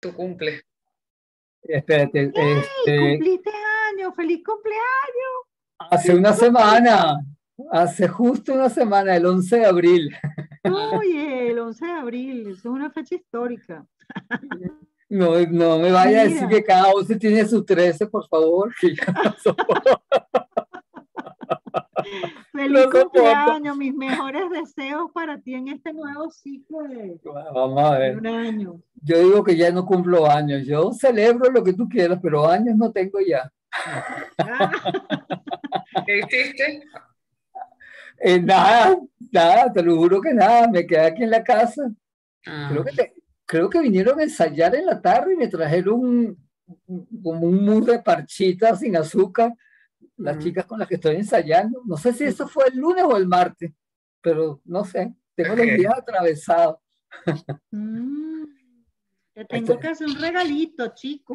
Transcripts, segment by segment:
tu cumple? Espérate, ¡Ey! ¡Cumpliste años! ¡Feliz cumpleaños! hace una semana, hace justo una semana, el 11 de abril. Oye, el 11 de abril, eso es una fecha histórica. No, no me vaya a decir Mira. que cada 11 tiene sus 13, por favor. Que ya no soporto. Feliz No soporto. cumpleaños, mis mejores deseos para ti en este nuevo ciclo Vamos a de ver. un año. Yo digo que ya no cumplo años. Yo celebro lo que tú quieras, pero años no tengo ya. ¿Qué hiciste? Nada, nada, te lo juro que nada. Me quedé aquí en la casa. Ah, Creo que vinieron a ensayar en la tarde y me trajeron como un mousse de parchita sin azúcar. Las chicas con las que estoy ensayando. No sé si eso fue el lunes o el martes, pero no sé. Tengo los ok. días atravesados. Te tengo que hacer un regalito, chico.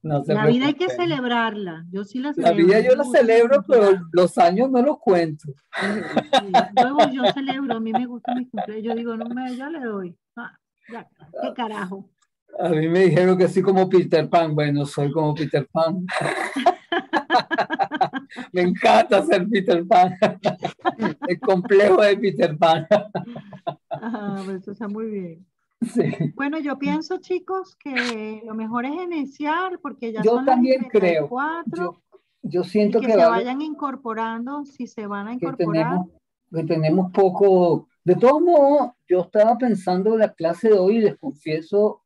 No se La vida hay que preocupen. celebrarla. Yo sí la La celebro. vida a mí yo me la gusta mi celebro, pero cumpleaños. los años no los cuento. Sí, yo celebro, a mí me gusta mi cumpleaños. Yo digo, no me, yo le doy. Ya, qué carajo. A mí me dijeron que así como Peter Pan. Bueno, soy como Peter Pan. Me encanta ser Peter Pan. El complejo de Peter Pan. Ajá, pues eso está muy bien. Sí. Bueno, yo pienso, chicos, que lo mejor es iniciar porque ya Yo son las y también treinta y creo. cuatro Yo y siento que que se va a haber vayan incorporando, si se van a que incorporar. tenemos, que tenemos poco. De todos modos, yo estaba pensando en la clase de hoy y les confieso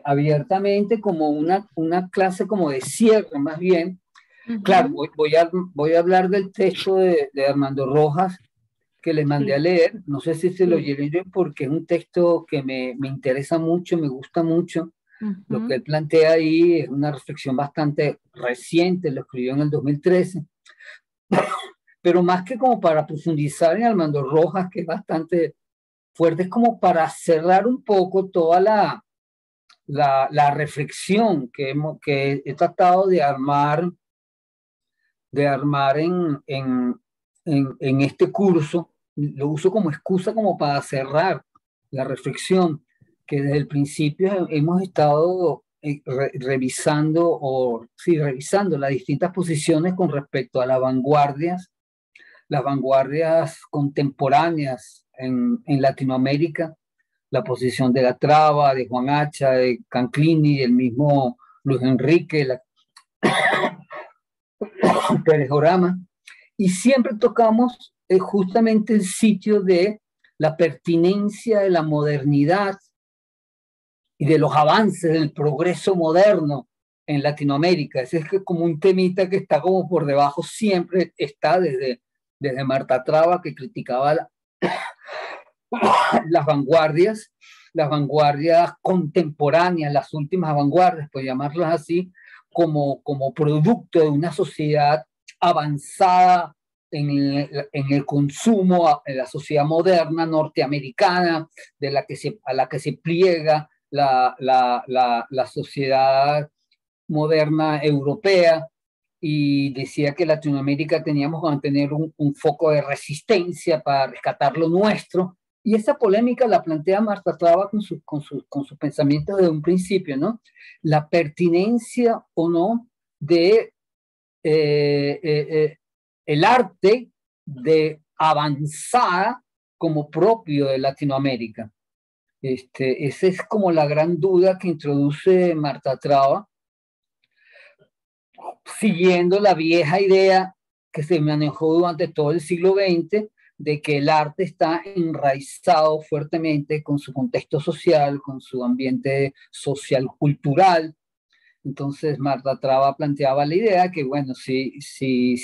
abiertamente como una clase como de cierre, más bien. Claro, Ujú, voy a hablar del texto de Armando Rojas que les mandé a sí, leer. No sé si se lo sí. leyeron porque es un texto que me interesa mucho, me gusta mucho. Lo que Ujú, él plantea ahí es una reflexión bastante reciente, lo escribió en el 2013, pero más que como para profundizar en Armando Rojas, que es bastante fuerte, es como para cerrar un poco toda la reflexión que he tratado de armar en este curso. Lo uso como excusa como para cerrar la reflexión, que desde el principio hemos estado revisando, o sí, revisando las distintas posiciones con respecto a las vanguardias contemporáneas en Latinoamérica, la posición de la Traba, de Juan Hacha, de Canclini, el mismo Luis Enrique, Pérez Orama, y siempre tocamos justamente el sitio de la pertinencia de la modernidad y de los avances del progreso moderno en Latinoamérica. Ese es que como un temita que está como por debajo, siempre está desde Marta Traba, que criticaba las las vanguardias contemporáneas, las últimas vanguardias, por llamarlas así, como producto de una sociedad avanzada en el consumo, en la sociedad moderna norteamericana, a la que se pliega la sociedad moderna europea, y decía que Latinoamérica teníamos que mantener un foco de resistencia para rescatar lo nuestro. Y esa polémica la plantea Marta Traba con sus pensamientos desde un principio, ¿no? La pertinencia o no de el arte de avanzada como propio de Latinoamérica. Esa es como la gran duda que introduce Marta Traba, siguiendo la vieja idea que se manejó durante todo el siglo XX de que el arte está enraizado fuertemente con su contexto social, con su ambiente social cultural. Entonces Marta Traba planteaba la idea que, bueno, si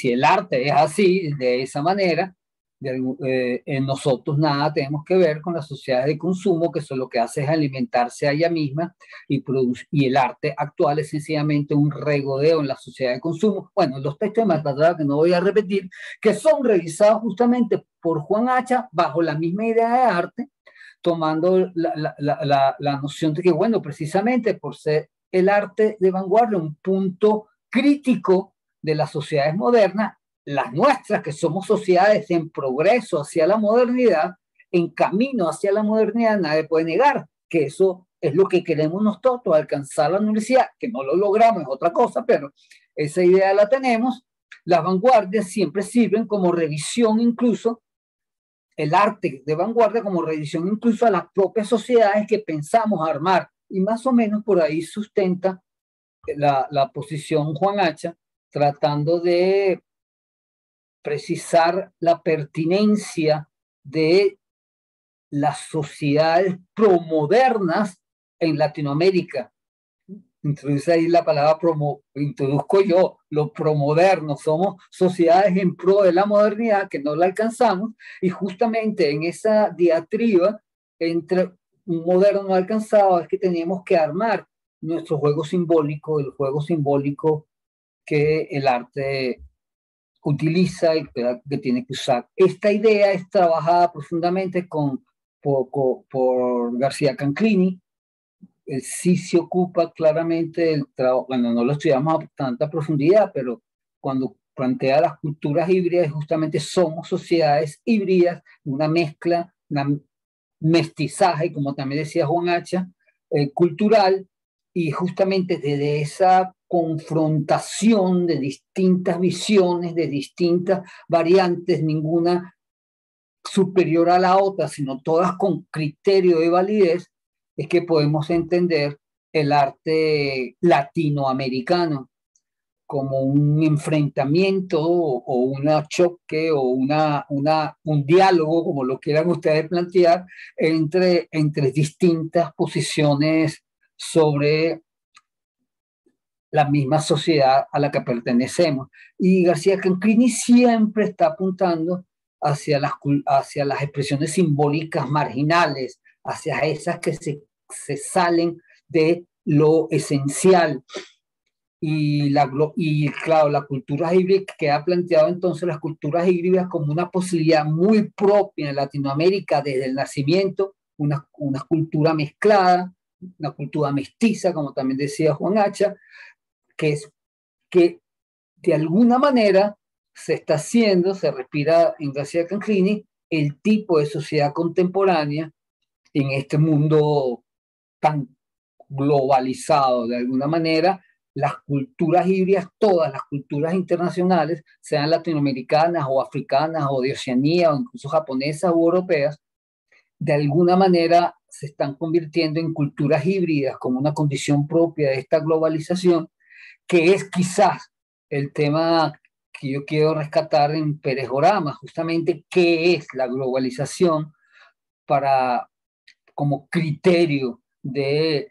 el arte es así, de esa manera, en nosotros nada tenemos que ver con las sociedades de consumo, que eso lo que hace es alimentarse a ella misma y el arte actual es sencillamente un regodeo en la sociedad de consumo. Bueno, los textos de Marta Traba, que no voy a repetir, que son revisados justamente por Juan Hacha bajo la misma idea de arte, tomando la noción de que, bueno, precisamente por ser el arte de vanguardia un punto crítico de las sociedades modernas, las nuestras, que somos sociedades en progreso hacia la modernidad, en camino hacia la modernidad, nadie puede negar que eso es lo que queremos nosotros, alcanzar la universidad, que no lo logramos, es otra cosa, pero esa idea la tenemos. Las vanguardias siempre sirven como revisión, incluso el arte de vanguardia como revisión incluso a las propias sociedades que pensamos armar, y más o menos por ahí sustenta la posición Juan Hacha, tratando de precisar la pertinencia de las sociedades promodernas en Latinoamérica. Introduce ahí la palabra introduzco yo, lo promoderno, somos sociedades en pro de la modernidad que no la alcanzamos, y justamente en esa diatriba entre un moderno no alcanzado es que teníamos que armar nuestro juego simbólico, el juego simbólico que el arte utiliza y que tiene que usar. Esta idea es trabajada profundamente por García Canclini. Él sí se ocupa claramente del trabajo, bueno, no lo estudiamos a tanta profundidad, pero cuando plantea las culturas híbridas, justamente somos sociedades híbridas, una mezcla, una mestizaje, como también decía Juan Hacha, cultural, y justamente desde esa confrontación de distintas visiones, de distintas variantes, ninguna superior a la otra, sino todas con criterio de validez, es que podemos entender el arte latinoamericano como un enfrentamiento o un choque o un diálogo, como lo quieran ustedes plantear, entre distintas posiciones sobre la misma sociedad a la que pertenecemos. Y García Canclini siempre está apuntando hacia las expresiones simbólicas marginales, hacia esas que se salen de lo esencial. Y claro, la cultura híbrida que ha planteado entonces las culturas híbridas como una posibilidad muy propia en Latinoamérica desde el nacimiento, una cultura mezclada, una cultura mestiza, como también decía Juan Hacha, que de alguna manera se está haciendo, se respira en García Canclini, el tipo de sociedad contemporánea en este mundo tan globalizado. De alguna manera, las culturas híbridas, todas las culturas internacionales, sean latinoamericanas o africanas o de Oceanía o incluso japonesas u europeas, de alguna manera se están convirtiendo en culturas híbridas como una condición propia de esta globalización, que es quizás el tema que yo quiero rescatar en Pérez Orama, justamente qué es la globalización como criterio de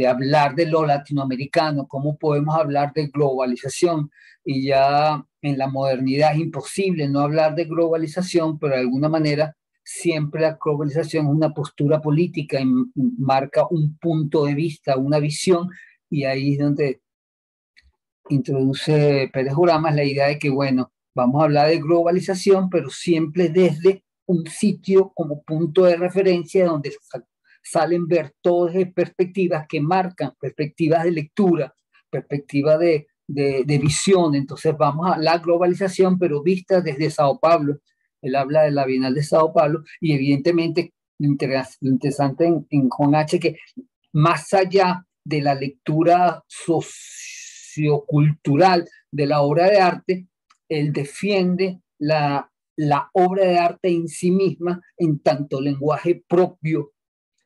hablar de lo latinoamericano, cómo podemos hablar de globalización. Y ya en la modernidad es imposible no hablar de globalización, pero de alguna manera siempre la globalización es una postura política y marca un punto de vista, una visión, y ahí es donde introduce Pérez Uramas la idea de que, bueno, vamos a hablar de globalización, pero siempre desde un sitio como punto de referencia donde salen ver todas las perspectivas que marcan, perspectivas de lectura, perspectivas de visión. Entonces vamos a la globalización, pero vista desde Sao Paulo. Él habla de la Bienal de Sao Paulo y evidentemente lo interesante en Juan H. que más allá de la lectura sociocultural de la obra de arte, él defiende la obra de arte en sí misma en tanto lenguaje propio,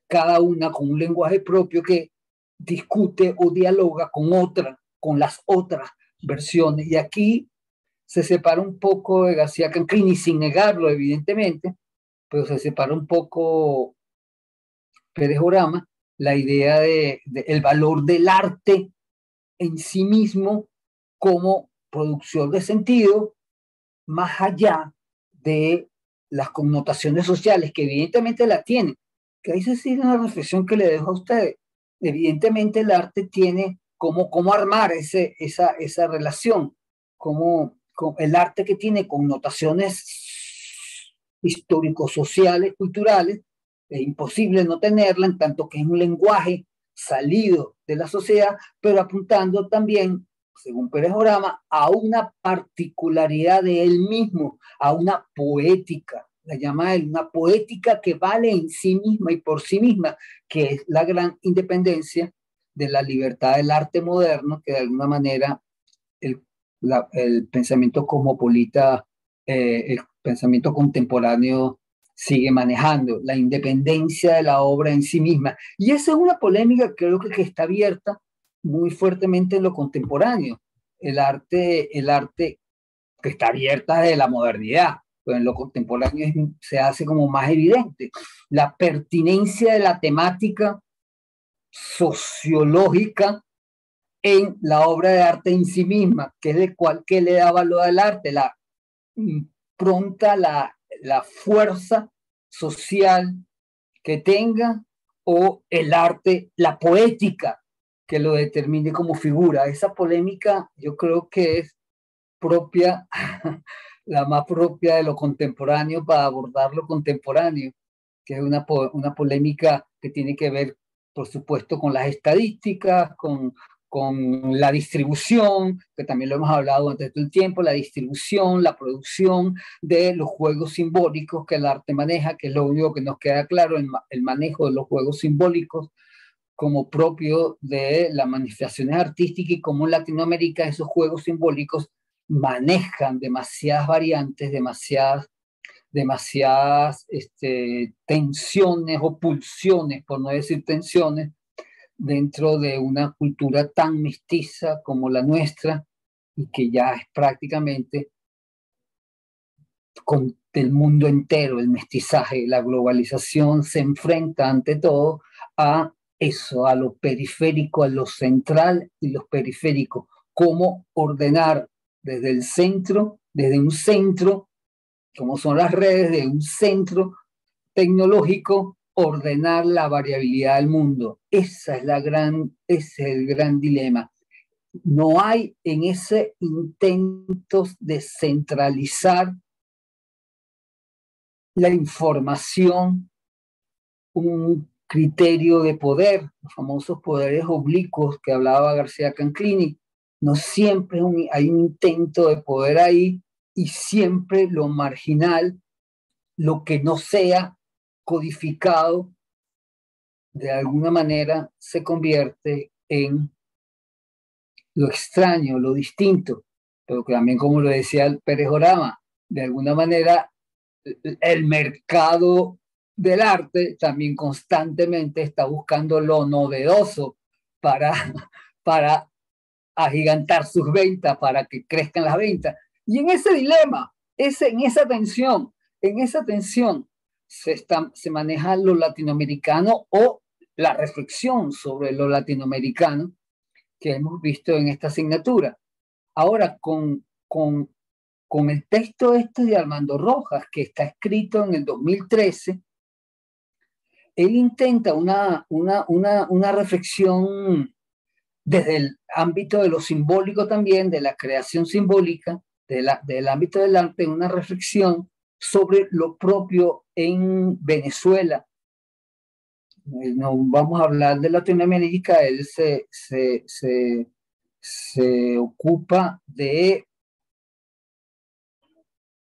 cada una con un lenguaje propio que discute o dialoga con las otras versiones. Y aquí se separa un poco de García Canclini, sin negarlo evidentemente, pero se separa un poco Pérez Orama, la idea de el valor del arte en sí mismo como producción de sentido, más allá de las connotaciones sociales, que evidentemente la tienen. Que ahí se sigue una reflexión que le dejo a ustedes. Evidentemente el arte tiene cómo armar esa relación, como el arte que tiene connotaciones histórico-sociales, culturales, es imposible no tenerla, en tanto que es un lenguaje salido de la sociedad, pero apuntando también, según Pérez Orama, a una particularidad de él mismo, a una poética, la llama él, una poética que vale en sí misma y por sí misma, que es la gran independencia de la libertad del arte moderno, que de alguna manera el pensamiento cosmopolita, el pensamiento contemporáneo sigue manejando, la independencia de la obra en sí misma. Y esa es una polémica que creo que está abierta muy fuertemente en lo contemporáneo. El arte que está abierta de la modernidad, pero en lo contemporáneo se hace como más evidente. La pertinencia de la temática sociológica en la obra de arte en sí misma, que es de cual que le da valor al arte, la impronta, la fuerza social que tenga, o el arte, la poética que lo determine como figura. Esa polémica yo creo que es propia, la más propia de lo contemporáneo para abordar lo contemporáneo, que es una polémica que tiene que ver, por supuesto, con las estadísticas, con la distribución, que también lo hemos hablado antes del tiempo, la distribución, la producción de los juegos simbólicos que el arte maneja, que es lo único que nos queda claro, el manejo de los juegos simbólicos como propio de las manifestaciones artísticas, y como en Latinoamérica esos juegos simbólicos manejan demasiadas variantes, demasiadas tensiones o pulsiones, por no decir tensiones, dentro de una cultura tan mestiza como la nuestra, y que ya es prácticamente con el mundo entero, el mestizaje, la globalización se enfrenta ante todo a eso, a lo periférico, a lo central y los periféricos, cómo ordenar desde el centro, desde un centro, como son las redes, de un centro tecnológico, ordenar la variabilidad del mundo. Ese es el gran dilema. No hay en ese intento de centralizar la información un criterio de poder, los famosos poderes oblicuos que hablaba García Canclini. No siempre hay un intento de poder ahí, y siempre lo marginal, lo que no sea codificado, de alguna manera se convierte en lo extraño, lo distinto, pero que también, como lo decía el Pérez Orama, de alguna manera el mercado del arte también constantemente está buscando lo novedoso para, para agigantar sus ventas, para que crezcan las ventas. Y en ese dilema, en esa tensión se maneja lo latinoamericano, o la reflexión sobre lo latinoamericano que hemos visto en esta asignatura. Ahora, con el texto este de Armando Rojas, que está escrito en el 2013, él intenta una reflexión desde el ámbito de lo simbólico también, de la creación simbólica, del ámbito del arte, una reflexión sobre lo propio en Venezuela. No vamos a hablar de Latinoamérica, él se ocupa de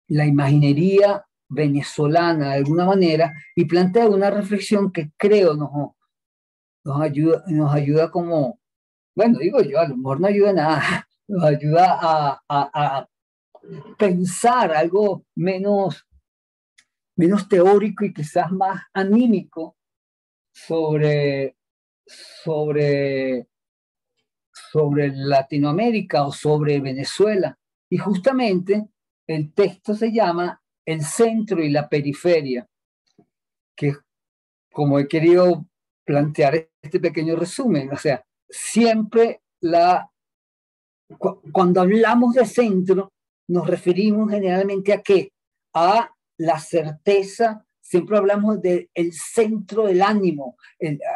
la imaginería venezolana de alguna manera, y plantea una reflexión que creo nos ayuda como, bueno, digo yo, a lo mejor no ayuda a nada, nos ayuda a pensar algo menos teórico y quizás más anímico sobre, sobre, sobre Latinoamérica o sobre Venezuela. Y justamente el texto se llama El centro y la periferia, que, como he querido plantear este pequeño resumen, o sea, siempre cuando hablamos de centro, nos referimos generalmente ¿a qué? A la certeza. Siempre hablamos del centro del ánimo.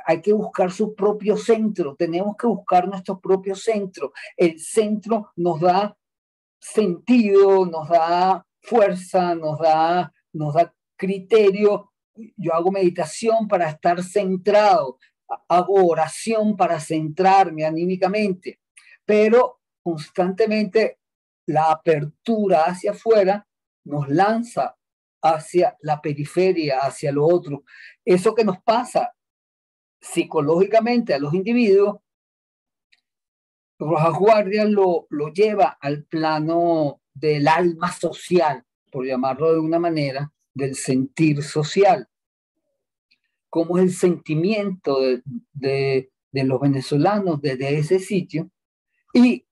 Hay que buscar su propio centro. Tenemos que buscar nuestro propio centro. El centro nos da sentido, nos da fuerza, nos da criterio. Yo hago meditación para estar centrado, hago oración para centrarme anímicamente, pero constantemente la apertura hacia afuera nos lanza hacia la periferia, hacia lo otro. Eso que nos pasa psicológicamente a los individuos, Rojas Guardias lo lleva al plano del alma social, por llamarlo de una manera, del sentir social. Cómo es el sentimiento de los venezolanos desde ese sitio. Y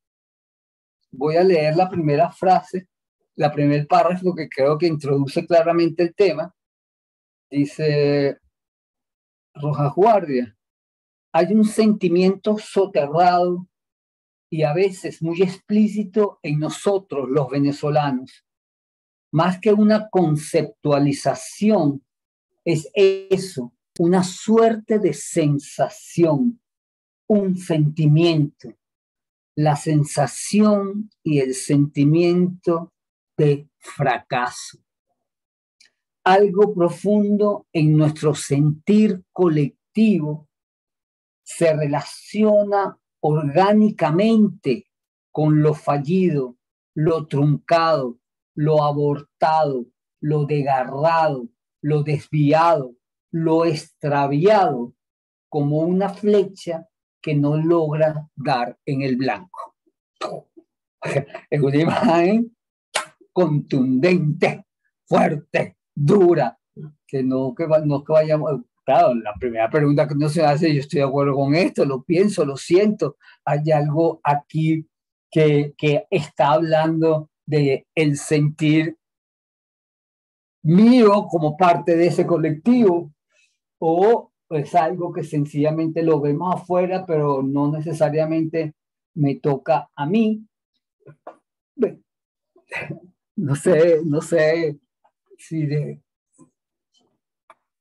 voy a leer la primera frase, la primer párrafo que creo que introduce claramente el tema. Dice Rojas Guardia: hay un sentimiento soterrado y a veces muy explícito en nosotros los venezolanos. Más que una conceptualización, es eso, una suerte de sensación, un sentimiento, la sensación y el sentimiento de fracaso. Algo profundo en nuestro sentir colectivo se relaciona orgánicamente con lo fallido, lo truncado, lo abortado, lo desgarrado, lo desviado, lo extraviado, como una flecha que no logra dar en el blanco. Es una imagen contundente, fuerte, dura, que no que vayamos. Claro, la primera pregunta que uno se hace, yo estoy de acuerdo con esto, lo pienso, lo siento. Hay algo aquí que está hablando de el sentir mío como parte de ese colectivo, o es algo que sencillamente lo vemos afuera, pero no necesariamente me toca a mí. No sé si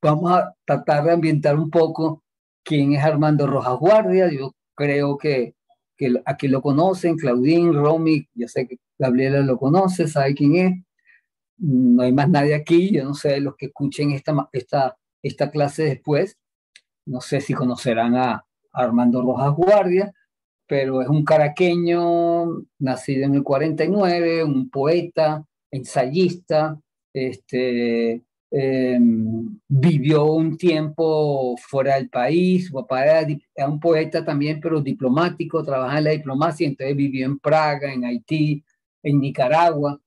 vamos a tratar de ambientar un poco quién es Armando Rojas Guardia. Yo creo que aquí lo conocen, Claudín, Romy, yo sé que Gabriela lo conoce, sabe quién es. No hay más nadie aquí, yo no sé, los que escuchen esta clase después, no sé si conocerán a Armando Rojas Guardia, pero es un caraqueño nacido en el 49, un poeta, ensayista, vivió un tiempo fuera del país. Su papá era un poeta también, pero diplomático, trabajaba en la diplomacia, entonces vivió en Praga, en Haití, en Nicaragua,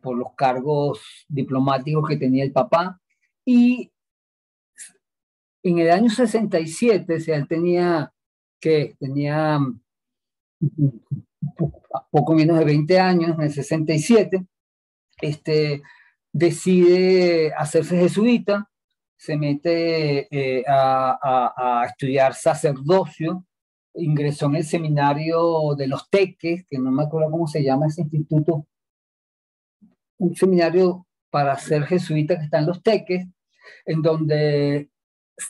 por los cargos diplomáticos que tenía el papá. Y en el año 67, o sea, él tenía poco menos de 20 años, en el 67, decide hacerse jesuita, se mete a estudiar sacerdocio, ingresó en el seminario de los Teques, que no me acuerdo cómo se llama ese instituto, un seminario para ser jesuita que está en los Teques,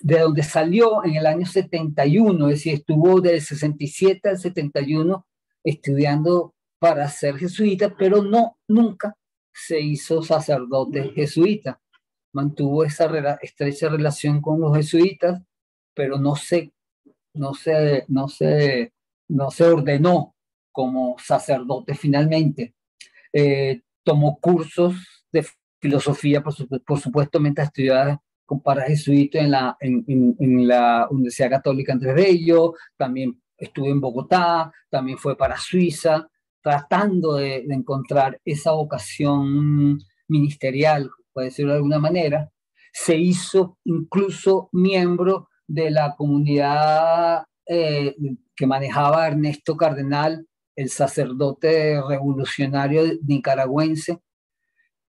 de donde salió en el año 71, es decir, estuvo del 67 al 71 estudiando para ser jesuita, pero nunca se hizo sacerdote jesuita. Mantuvo esa estrecha relación con los jesuitas, pero no se ordenó como sacerdote finalmente. Tomó cursos de filosofía, por supuesto, mientras estudiaba para jesuita en la Universidad Católica Andrés Bello, también estuvo en Bogotá, también fue para Suiza, tratando de encontrar esa vocación ministerial, puede decirlo de alguna manera. Se hizo incluso miembro de la comunidad que manejaba Ernesto Cardenal, el sacerdote revolucionario nicaragüense.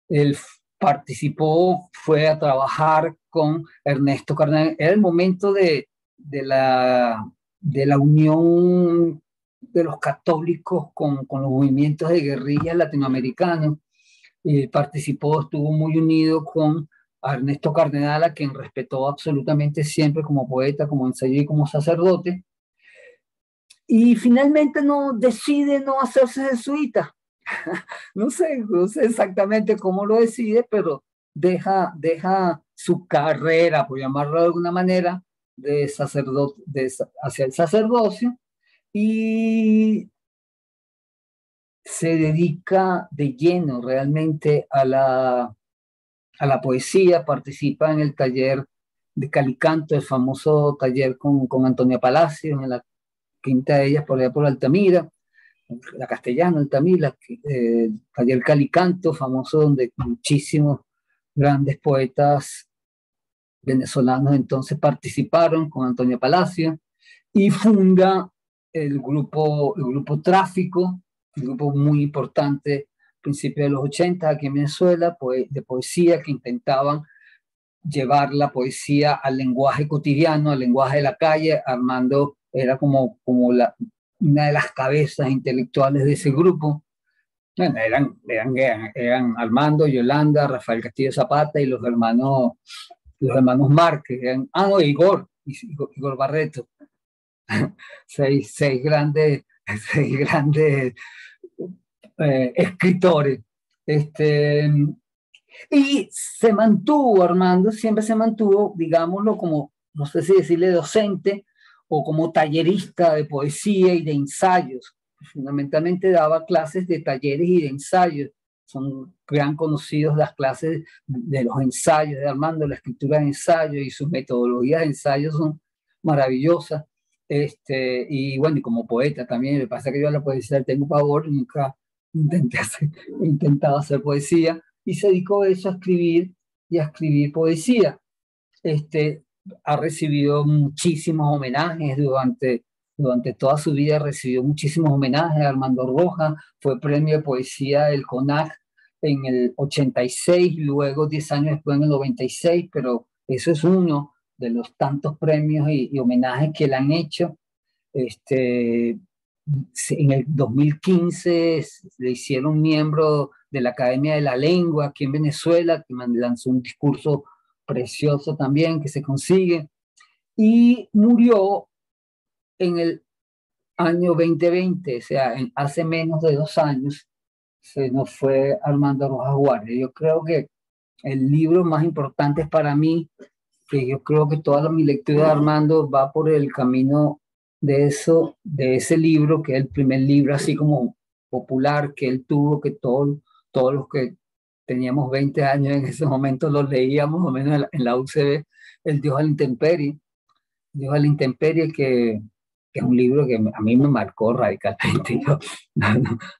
Él participó, fue a trabajar con Ernesto Cardenal. Era el momento de la unión de los católicos con los movimientos de guerrillas latinoamericanos. Participó, estuvo muy unido con Ernesto Cardenal, a quien respetó absolutamente siempre como poeta, como ensayista y como sacerdote. Y finalmente decide no hacerse jesuita. No sé exactamente cómo lo decide, pero deja su carrera, por llamarlo de alguna manera, de sacerdote, hacia el sacerdocio, y se dedica de lleno realmente a a la poesía, participa en el taller de Calicanto, el famoso taller con Antonia Palacio, en la quinta de ellas, por allá por Altamira, la Castellana, Altamira, taller Calicanto, famoso, donde muchísimos grandes poetas venezolanos entonces participaron con Antonia Palacio, y funda el grupo Tráfico, un grupo muy importante a principios de los 80 aquí en Venezuela, de poesía, que intentaban llevar la poesía al lenguaje cotidiano, al lenguaje de la calle. Armando era como una de las cabezas intelectuales de ese grupo. Bueno, eran Armando, Yolanda, Rafael Castillo Zapata y los hermanos Márquez. No, Igor Barreto. seis grandes, escritores. Y se mantuvo, Armando siempre se mantuvo, digámoslo, como, no sé si decirle docente, o como tallerista de poesía y de ensayos. Fundamentalmente daba clases de talleres y de ensayos. Son gran conocidos las clases de los ensayos de Armando, la escritura de ensayos y sus metodologías de ensayos son maravillosas. Y bueno, y como poeta también, me pasa que yo a la poesía tengo pavor, nunca he intentado hacer poesía, y se dedicó a eso, a escribir y a escribir poesía. Ha recibido muchísimos homenajes durante toda su vida, recibió muchísimos homenajes. Armando Rojas fue premio de poesía del CONAC en el 86, luego 10 años después en el 96, pero eso es uno de los tantos premios y homenajes que le han hecho. En el 2015 le hicieron miembro de la Academia de la Lengua aquí en Venezuela, que lanzó un discurso precioso también que se consigue, y murió en el año 2020, o sea, hace menos de 2 años, se nos fue Armando Rojas Guardia. Yo creo que el libro más importante para mí, que yo creo que toda mi lectura de Armando va por el camino de ese libro, que es el primer libro así como popular que él tuvo, que todos los que teníamos 20 años en ese momento lo leíamos, o menos en la UCB, El Dios a la Intemperie. Dios a la Intemperie, que es un libro que a mí me marcó radicalmente. Yo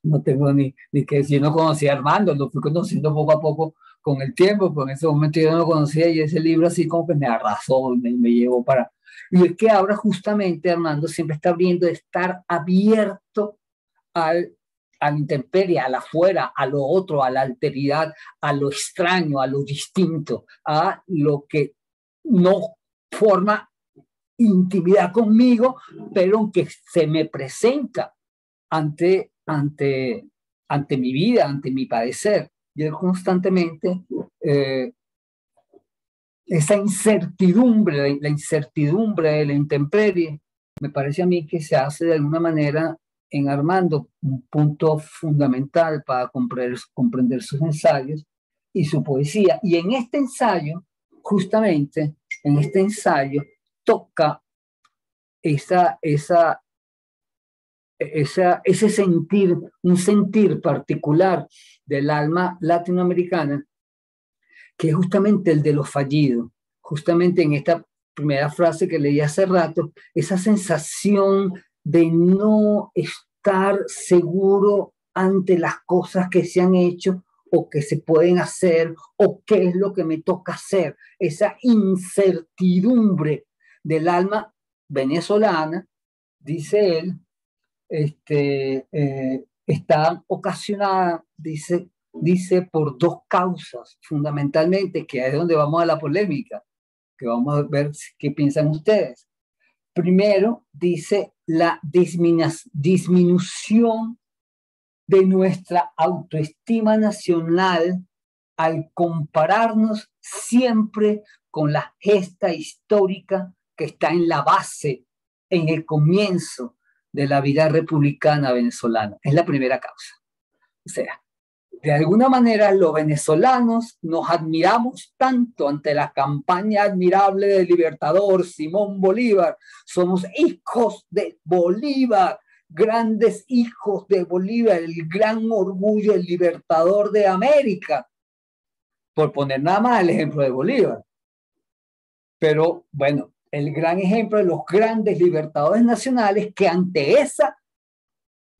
no tengo ni que decir, no conocía a Armando, lo fui conociendo poco a poco con el tiempo, pero en ese momento yo no lo conocía, y ese libro así como que me arrasó, me llevó para... Y es que ahora justamente Armando siempre está abriendo de estar abierto a la intemperie, al afuera, a lo otro, a la alteridad, a lo extraño, a lo distinto, a lo que no forma intimidad conmigo, pero aunque se me presenta ante mi vida, ante mi padecer. Yo constantemente esa incertidumbre, la incertidumbre de la intemperie, me parece a mí que se hace de alguna manera en Armando un punto fundamental para comprender sus ensayos y su poesía. Y en este ensayo, justamente, en este ensayo, toca ese sentir, un sentir particular del alma latinoamericana, que es justamente el de los fallidos. Justamente en esta primera frase que leí hace rato, esa sensación de no estar seguro ante las cosas que se han hecho o que se pueden hacer, o qué es lo que me toca hacer, esa incertidumbre del alma venezolana, dice él, está ocasionada, dice, por 2 causas, fundamentalmente, que es donde vamos a la polémica, que vamos a ver qué piensan ustedes. Primero, dice la disminución de nuestra autoestima nacional al compararnos siempre con la gesta histórica que está en la base, en el comienzo de la vida republicana venezolana. Es la primera causa. O sea, de alguna manera los venezolanos nos admiramos tanto ante la campaña admirable del libertador Simón Bolívar. Somos hijos de Bolívar, grandes hijos de Bolívar, el gran orgullo, el libertador de América. por poner nada más el ejemplo de Bolívar. Pero bueno, el gran ejemplo de los grandes libertadores nacionales que ante esa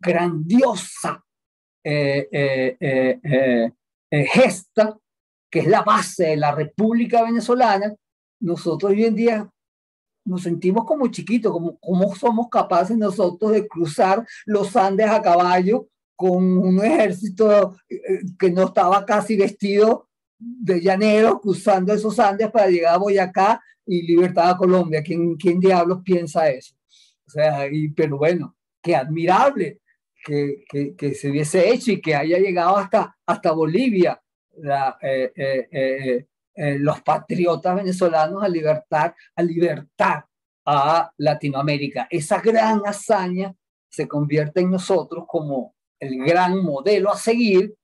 grandiosa gesta, que es la base de la República Venezolana, nosotros hoy en día nos sentimos como chiquitos, como somos capaces nosotros de cruzar los Andes a caballo con un ejército que no estaba casi vestido de llaneros, cruzando esos Andes para llegar a Boyacá y libertad a Colombia. ¿Quién diablos piensa eso? O sea, pero bueno, qué admirable que se hubiese hecho y que haya llegado hasta Bolivia los patriotas venezolanos a libertar a Latinoamérica. Esa gran hazaña se convierte en nosotros como el gran modelo a seguir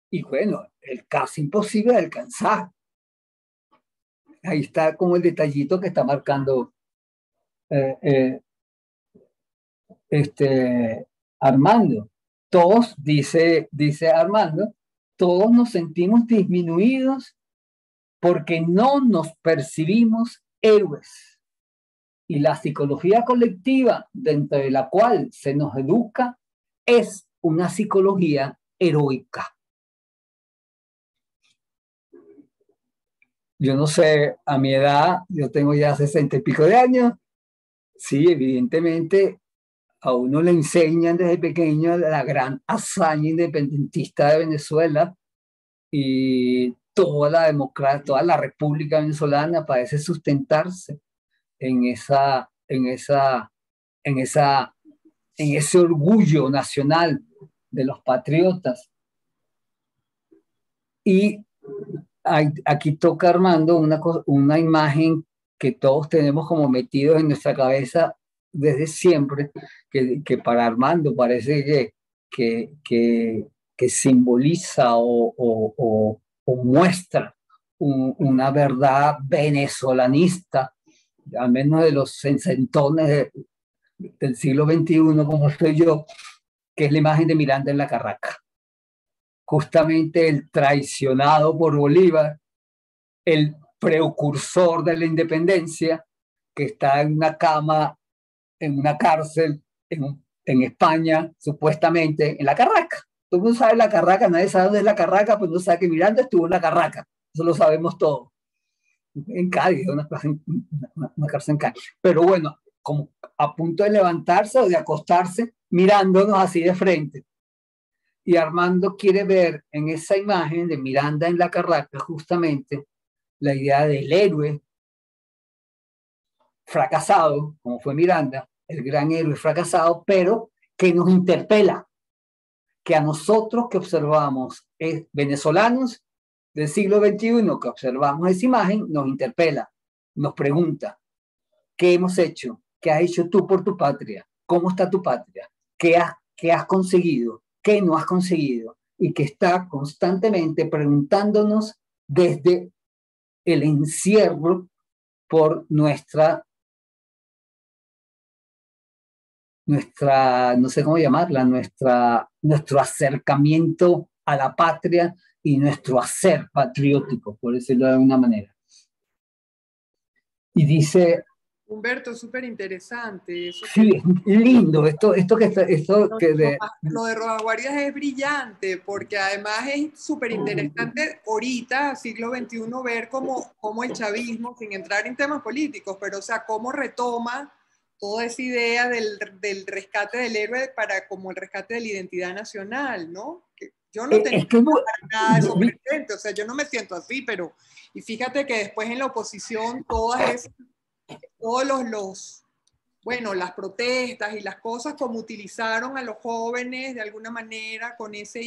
y bueno, el casi imposible de alcanzar. Ahí está como el detallito que está marcando Armando. Todos, dice Armando, todos nos sentimos disminuidos porque no nos percibimos héroes. Y la psicología colectiva dentro de la cual se nos educa es una psicología heroica. Yo no sé, a mi edad, yo tengo ya 60 y pico de años, sí, evidentemente a uno le enseñan desde pequeño la gran hazaña independentista de Venezuela y toda la democracia, toda la República Venezolana parece sustentarse en ese orgullo nacional de los patriotas. Y aquí toca, Armando, una imagen que todos tenemos como metidos en nuestra cabeza desde siempre, que para Armando parece que simboliza o muestra una verdad venezolanista, al menos de los sententones del siglo XXI, como soy yo, que es la imagen de Miranda en la Carraca. Justamente el traicionado por Bolívar, el precursor de la independencia, que está en una cama, en una cárcel, en España, supuestamente, en la Carraca. Todo el mundo sabe la Carraca, nadie sabe dónde es la Carraca, pues no sabe que Miranda estuvo en la Carraca. Eso lo sabemos todos. En Cádiz, una cárcel en Cádiz. Pero bueno, como a punto de levantarse o de acostarse, mirándonos así de frente. Y Armando quiere ver en esa imagen de Miranda en la Carraca justamente la idea del héroe fracasado, como fue Miranda, el gran héroe fracasado, pero que nos interpela, que a nosotros que observamos venezolanos del siglo XXI, que observamos esa imagen, nos interpela, nos pregunta, ¿qué hemos hecho? ¿Qué has hecho tú por tu patria? ¿Cómo está tu patria? ¿Qué has conseguido? ¿Qué no has conseguido? Y que está constantemente preguntándonos desde el encierro por nuestra, no sé cómo llamarla, nuestro acercamiento a la patria y nuestro hacer patriótico, por decirlo de alguna manera. Y dice... Humberto, súper interesante. Sí, es lindo. Lo de Rodaguardias es brillante, porque además es súper interesante ahorita, siglo XXI, ver cómo el chavismo, sin entrar en temas políticos, pero o sea, cómo retoma toda esa idea del rescate del héroe como el rescate de la identidad nacional, ¿no? Que yo no tenía para nada eso presente, o sea, yo no me siento así, pero, y fíjate que después en la oposición todos bueno, las protestas y las cosas como utilizaron a los jóvenes de alguna manera con esa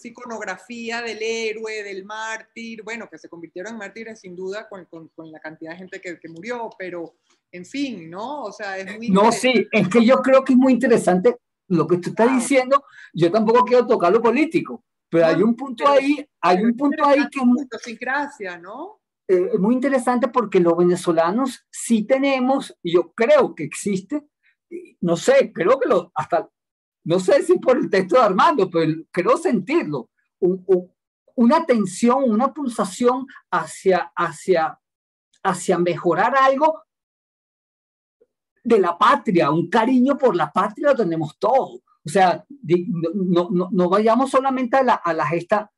iconografía del héroe, del mártir, bueno, que se convirtieron en mártires sin duda con la cantidad de gente que murió, pero en fin, ¿no? O sea, es muy No, sí, es que yo creo que es muy interesante lo que tú estás diciendo. Yo tampoco quiero tocar lo político, pero hay un punto ahí, que sin gracia, ¿no? Es muy interesante porque los venezolanos sí tenemos, y yo creo que existe, no sé, creo que no sé si por el texto de Armando, pero creo sentirlo, una tensión, una pulsación hacia mejorar algo de la patria, un cariño por la patria lo tenemos todos. O sea, no vayamos solamente a la gesta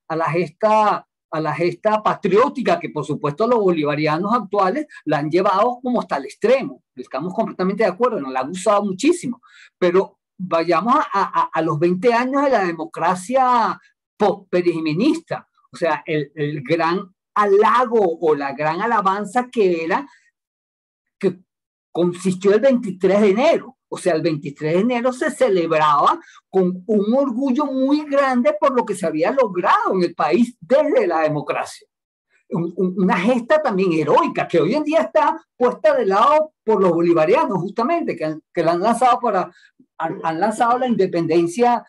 patriótica, que por supuesto los bolivarianos actuales la han llevado como hasta el extremo. Estamos completamente de acuerdo, nos la han usado muchísimo. Pero vayamos a los 20 años de la democracia post-perijimenista. O sea, el gran halago o la gran alabanza que era que consistió el 23 de enero. O sea, el 23 de enero se celebraba con un orgullo muy grande por lo que se había logrado en el país desde la democracia. Una gesta también heroica que hoy en día está puesta de lado por los bolivarianos, justamente, que la han lanzado han lanzado la independencia,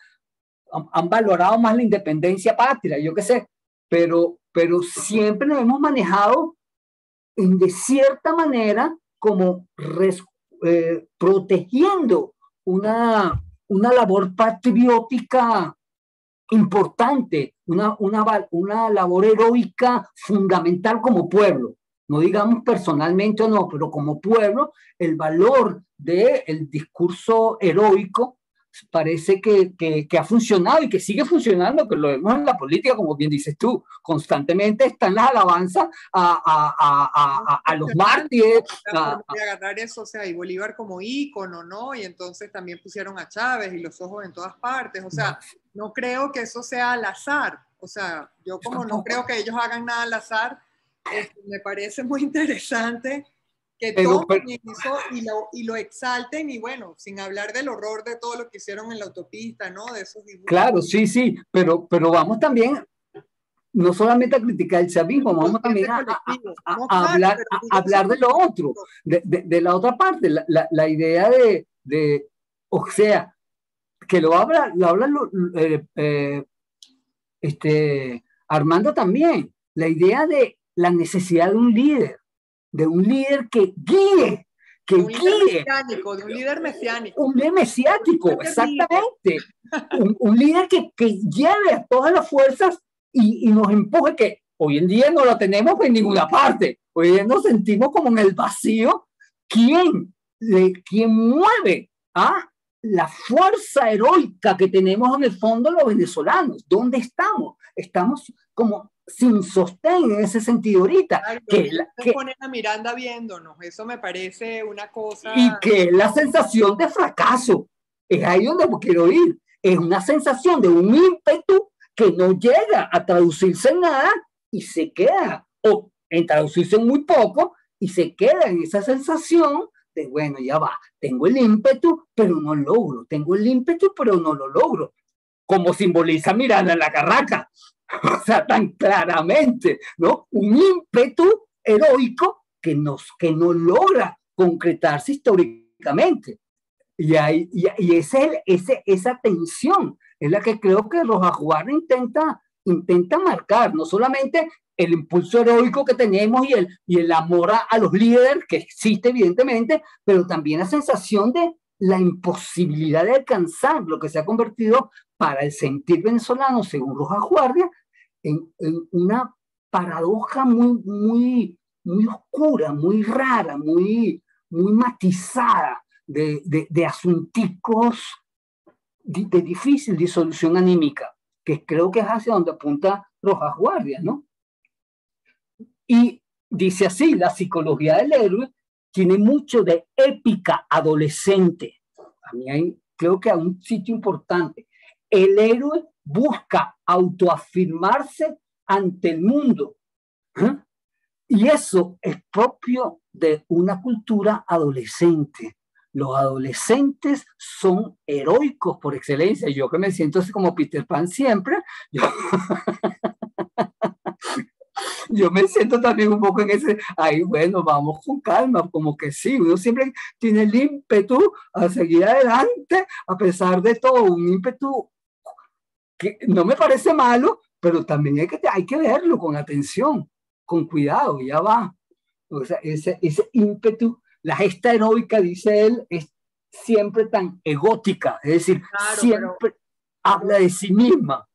han valorado más la independencia patria, yo qué sé, pero siempre nos hemos manejado de cierta manera como protegiendo una labor patriótica importante, una labor heroica fundamental como pueblo. No digamos personalmente o no, pero como pueblo, el valor del discurso heroico parece que ha funcionado y que sigue funcionando, que lo vemos en la política, como bien dices tú, constantemente están las alabanzas a los mártires. De agarrar eso, o sea, y Bolívar como ícono, ¿no? Y entonces también pusieron a Chávez y los ojos en todas partes, o sea, no creo que eso sea al azar, o sea, yo como no creo que ellos hagan nada al azar, me parece muy interesante que tomen eso y lo exalten, y bueno, sin hablar del horror de todo lo que hicieron en la autopista, ¿no? De esos dibujos. Claro, sí, pero vamos también, no solamente a criticar el chavismo, vamos también a hablar de lo otro, de la otra parte, la idea o sea, que lo habla Armando también, la idea de la necesidad de un líder que guíe, de un líder mesiánico. Un líder mesiático, exactamente. un líder que lleve a todas las fuerzas y nos empuje, que hoy en día no lo tenemos en ninguna parte. Hoy en día nos sentimos como en el vacío. ¿Quién mueve a la fuerza heroica que tenemos en el fondo los venezolanos? ¿Dónde estamos? Estamos como sin sostén en ese sentido ahorita. Claro, que ponen a Miranda viéndonos, eso me parece una cosa... Y que es la sensación de fracaso, es ahí donde quiero ir, es una sensación de un ímpetu que no llega a traducirse en nada y se queda, o en traducirse en muy poco, y se queda en esa sensación de, bueno, ya va, tengo el ímpetu, pero no logro, tengo el ímpetu, pero no lo logro, como simboliza Miranda en la Carraca. O sea, tan claramente, ¿no? Un ímpetu heroico que no logra concretarse históricamente. Y esa tensión es la que creo que Rojas Juárez intenta marcar, no solamente el impulso heroico que tenemos y el amor a los líderes, que existe evidentemente, pero también la sensación de la imposibilidad de alcanzar lo que se ha convertido para el sentir venezolano, según Rojas Guardia, en una paradoja muy oscura, muy rara, muy matizada de asunticos de difícil disolución anímica, que creo que es hacia donde apunta Rojas Guardia, ¿no? Y dice así, la psicología del héroe tiene mucho de épica adolescente. A mí creo que hay un sitio importante. El héroe busca autoafirmarse ante el mundo. ¿Eh? Y eso es propio de una cultura adolescente. Los adolescentes son heroicos por excelencia. Yo que me siento así como Peter Pan siempre, yo me siento también un poco en ese, ahí bueno, vamos con calma, como que sí, uno siempre tiene el ímpetu a seguir adelante, a pesar de todo, un ímpetu que no me parece malo, pero también hay que verlo con atención, con cuidado, ya va. O sea, ese ímpetu, la gesta heroica, dice él, es siempre tan egótica, es decir, claro, siempre habla de sí misma.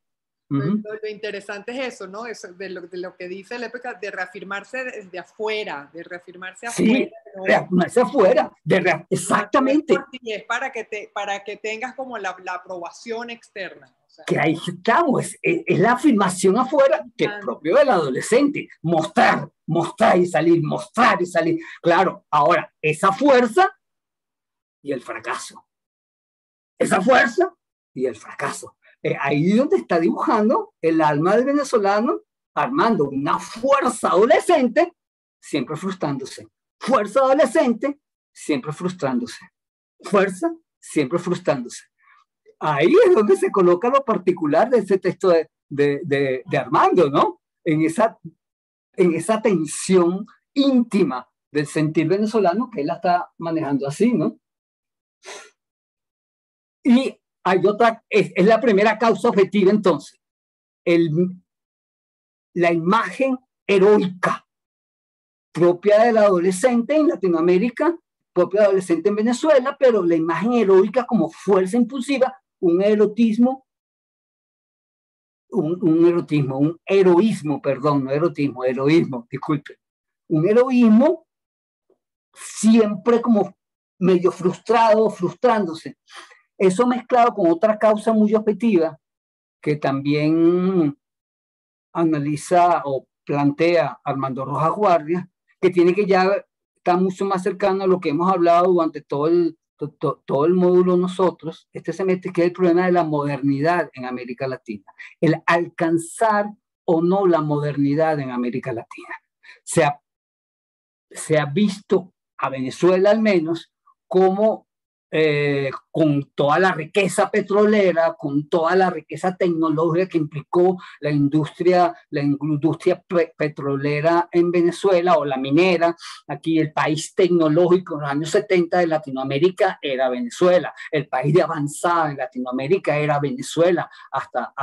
Lo interesante es eso, ¿no? Eso, de lo que dice la época, de reafirmarse desde afuera, de reafirmarse afuera. Sí, reafirmarse afuera, exactamente. Es para que tengas como la aprobación externa. O sea, que ahí estamos, es la afirmación afuera que es propio del adolescente, mostrar y salir, mostrar y salir. Claro, ahora, esa fuerza y el fracaso. Esa fuerza y el fracaso. Ahí es donde está dibujando el alma del venezolano, armando una fuerza adolescente, siempre frustrándose. Fuerza adolescente, siempre frustrándose. Fuerza, siempre frustrándose. Ahí es donde se coloca lo particular de ese texto de Armando, ¿no? En esa tensión íntima del sentir venezolano que él la está manejando así, ¿no? Y hay otra, es la primera causa objetiva entonces, la imagen heroica propia del adolescente en Latinoamérica, propia del adolescente en Venezuela, pero la imagen heroica como fuerza impulsiva, un heroísmo, disculpe, un heroísmo siempre como medio frustrado, frustrándose. Eso mezclado con otra causa muy objetiva que también analiza o plantea Armando Rojas Guardia, que tiene que ya estar mucho más cercano a lo que hemos hablado durante todo el módulo nosotros, este semestre, que es el problema de la modernidad en América Latina. El alcanzar o no la modernidad en América Latina. Se ha visto a Venezuela al menos como con toda la riqueza petrolera, con toda la riqueza tecnológica que implicó la industria petrolera en Venezuela o la minera. Aquí el país tecnológico en los años 70 de Latinoamérica era Venezuela, el país de avanzada en Latinoamérica era Venezuela hasta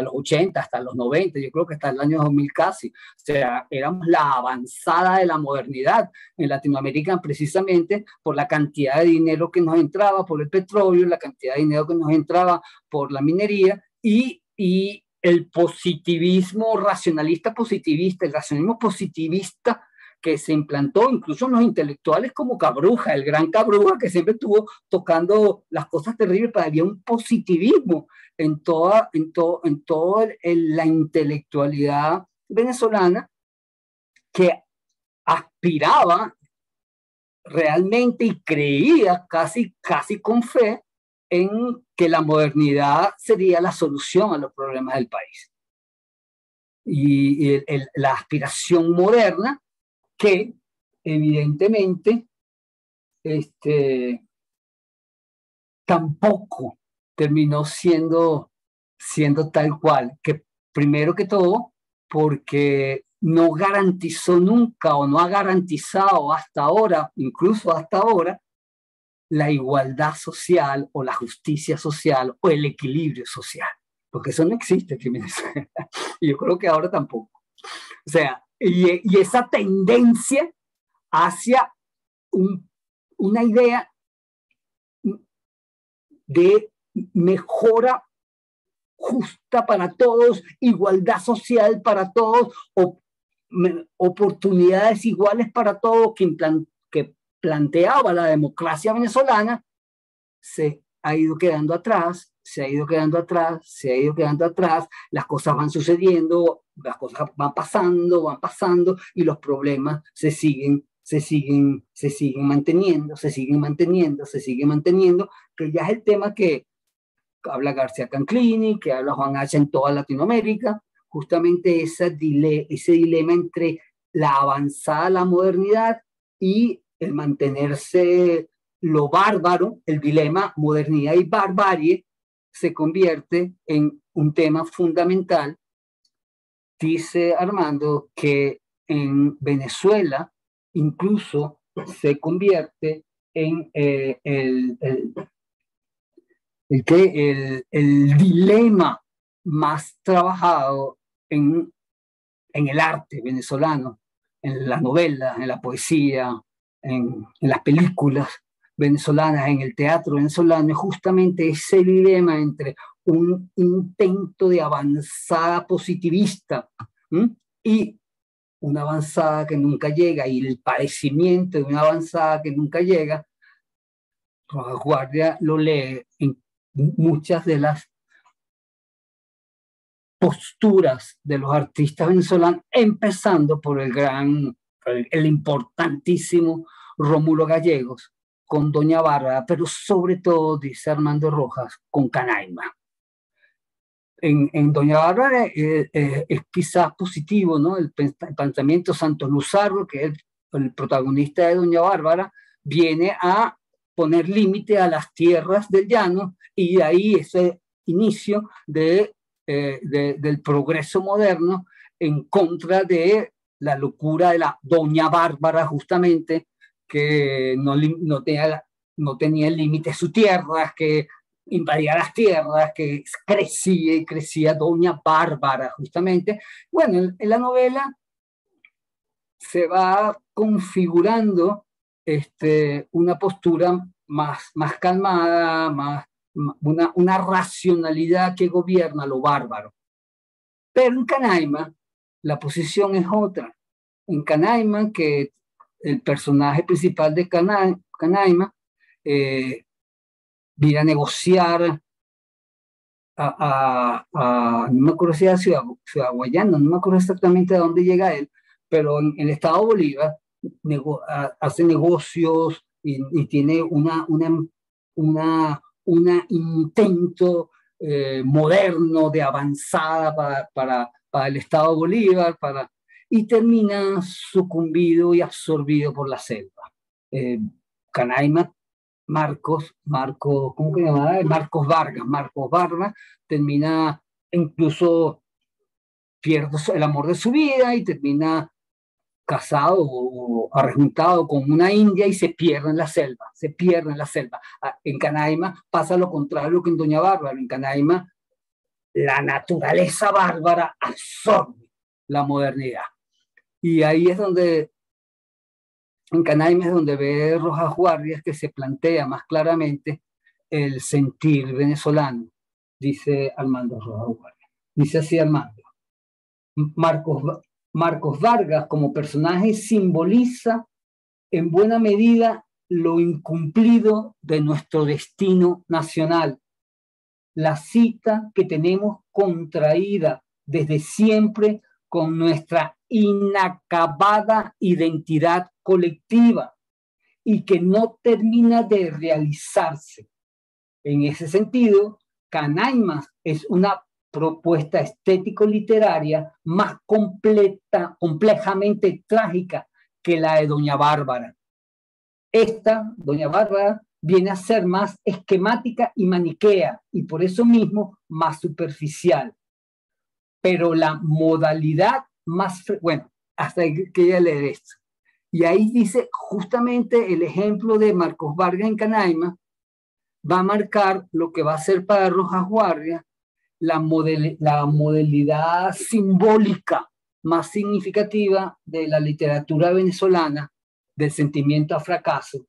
los 80, hasta los 90, yo creo que hasta el año 2000 casi. O sea, éramos la avanzada de la modernidad en Latinoamérica precisamente por la cantidad de dinero que nos entraba por el petróleo, la cantidad de dinero que nos entraba por la minería y el positivismo racionalista positivista, el racionalismo positivista que se implantó incluso en los intelectuales como Cabruja, el gran Cabruja, que siempre estuvo tocando las cosas terribles, pero había un positivismo en toda la intelectualidad venezolana que aspiraba realmente y creía casi con fe en que la modernidad sería la solución a los problemas del país. Y la aspiración moderna que evidentemente tampoco terminó siendo tal cual, que primero que todo porque no garantizó nunca o no ha garantizado hasta ahora, incluso hasta ahora, la igualdad social o la justicia social o el equilibrio social, porque eso no existe aquí en Venezuela. Y yo creo que ahora tampoco. O sea, y esa tendencia hacia una idea de mejora justa para todos, igualdad social para todos, oportunidades iguales para todos, que planteaba la democracia venezolana, se ha ido quedando atrás, las cosas van sucediendo, las cosas van pasando y los problemas se siguen manteniendo, que ya es el tema que habla García Canclini, que habla Juan H. en toda Latinoamérica, justamente ese dilema entre la avanzada, la modernidad y el mantenerse lo bárbaro, el dilema modernidad y barbarie se convierte en un tema fundamental. Dice Armando que en Venezuela incluso se convierte en el dilema más trabajado en el arte venezolano, en la novela, en la poesía, en las películas, venezolanas en el teatro venezolano es justamente ese dilema entre un intento de avanzada positivista, ¿m? Y una avanzada que nunca llega, y el padecimiento de una avanzada que nunca llega. Rojas Guardia lo lee en muchas de las posturas de los artistas venezolanos, empezando por el importantísimo Rómulo Gallegos con Doña Bárbara, pero sobre todo, dice Armando Rojas, con Canaima. En Doña Bárbara es quizás positivo, ¿no? El pensamiento Santos Luzardo, que es el protagonista de Doña Bárbara, viene a poner límite a las tierras del llano, y ahí ese inicio del progreso moderno en contra de la locura de la Doña Bárbara, justamente, que no tenía el límite de sus tierras, que invadía las tierras, que crecía y crecía Doña Bárbara, justamente. Bueno, en la novela se va configurando una postura más calmada, una racionalidad que gobierna lo bárbaro. Pero en Canaima la posición es otra. En Canaima, que el personaje principal de Canaima viene a negociar no me acuerdo si era Ciudad Guayana, no me acuerdo exactamente de dónde llega él, pero en el estado Bolívar hace negocios y tiene un intento moderno de avanzada para el estado Bolívar, y termina sucumbido y absorbido por la selva. Canaima, ¿cómo que se llamaba? Marcos Vargas termina, incluso pierde el amor de su vida y termina casado o arrejuntado con una india y se pierde en la selva, En Canaima pasa lo contrario que en Doña Bárbara. En Canaima la naturaleza bárbara absorbe la modernidad. Y ahí es donde, en Canaima es donde ve Rojas Guardias que se plantea más claramente el sentir venezolano, dice Armando Rojas Guardias. Dice así Armando: Marcos Vargas como personaje simboliza en buena medida lo incumplido de nuestro destino nacional, la cita que tenemos contraída desde siempre con nuestra inacabada identidad colectiva y que no termina de realizarse. En ese sentido, Canaima es una propuesta estético-literaria más complejamente trágica que la de Doña Bárbara. Esta, Doña Bárbara, viene a ser más esquemática y maniquea, y por eso mismo más superficial. Pero la modalidad más... Bueno, hasta que ya leer esto. Y ahí dice justamente el ejemplo de Marcos Vargas en Canaima va a marcar lo que va a ser para Rojas Guardia la modalidad simbólica más significativa de la literatura venezolana del sentimiento a fracaso,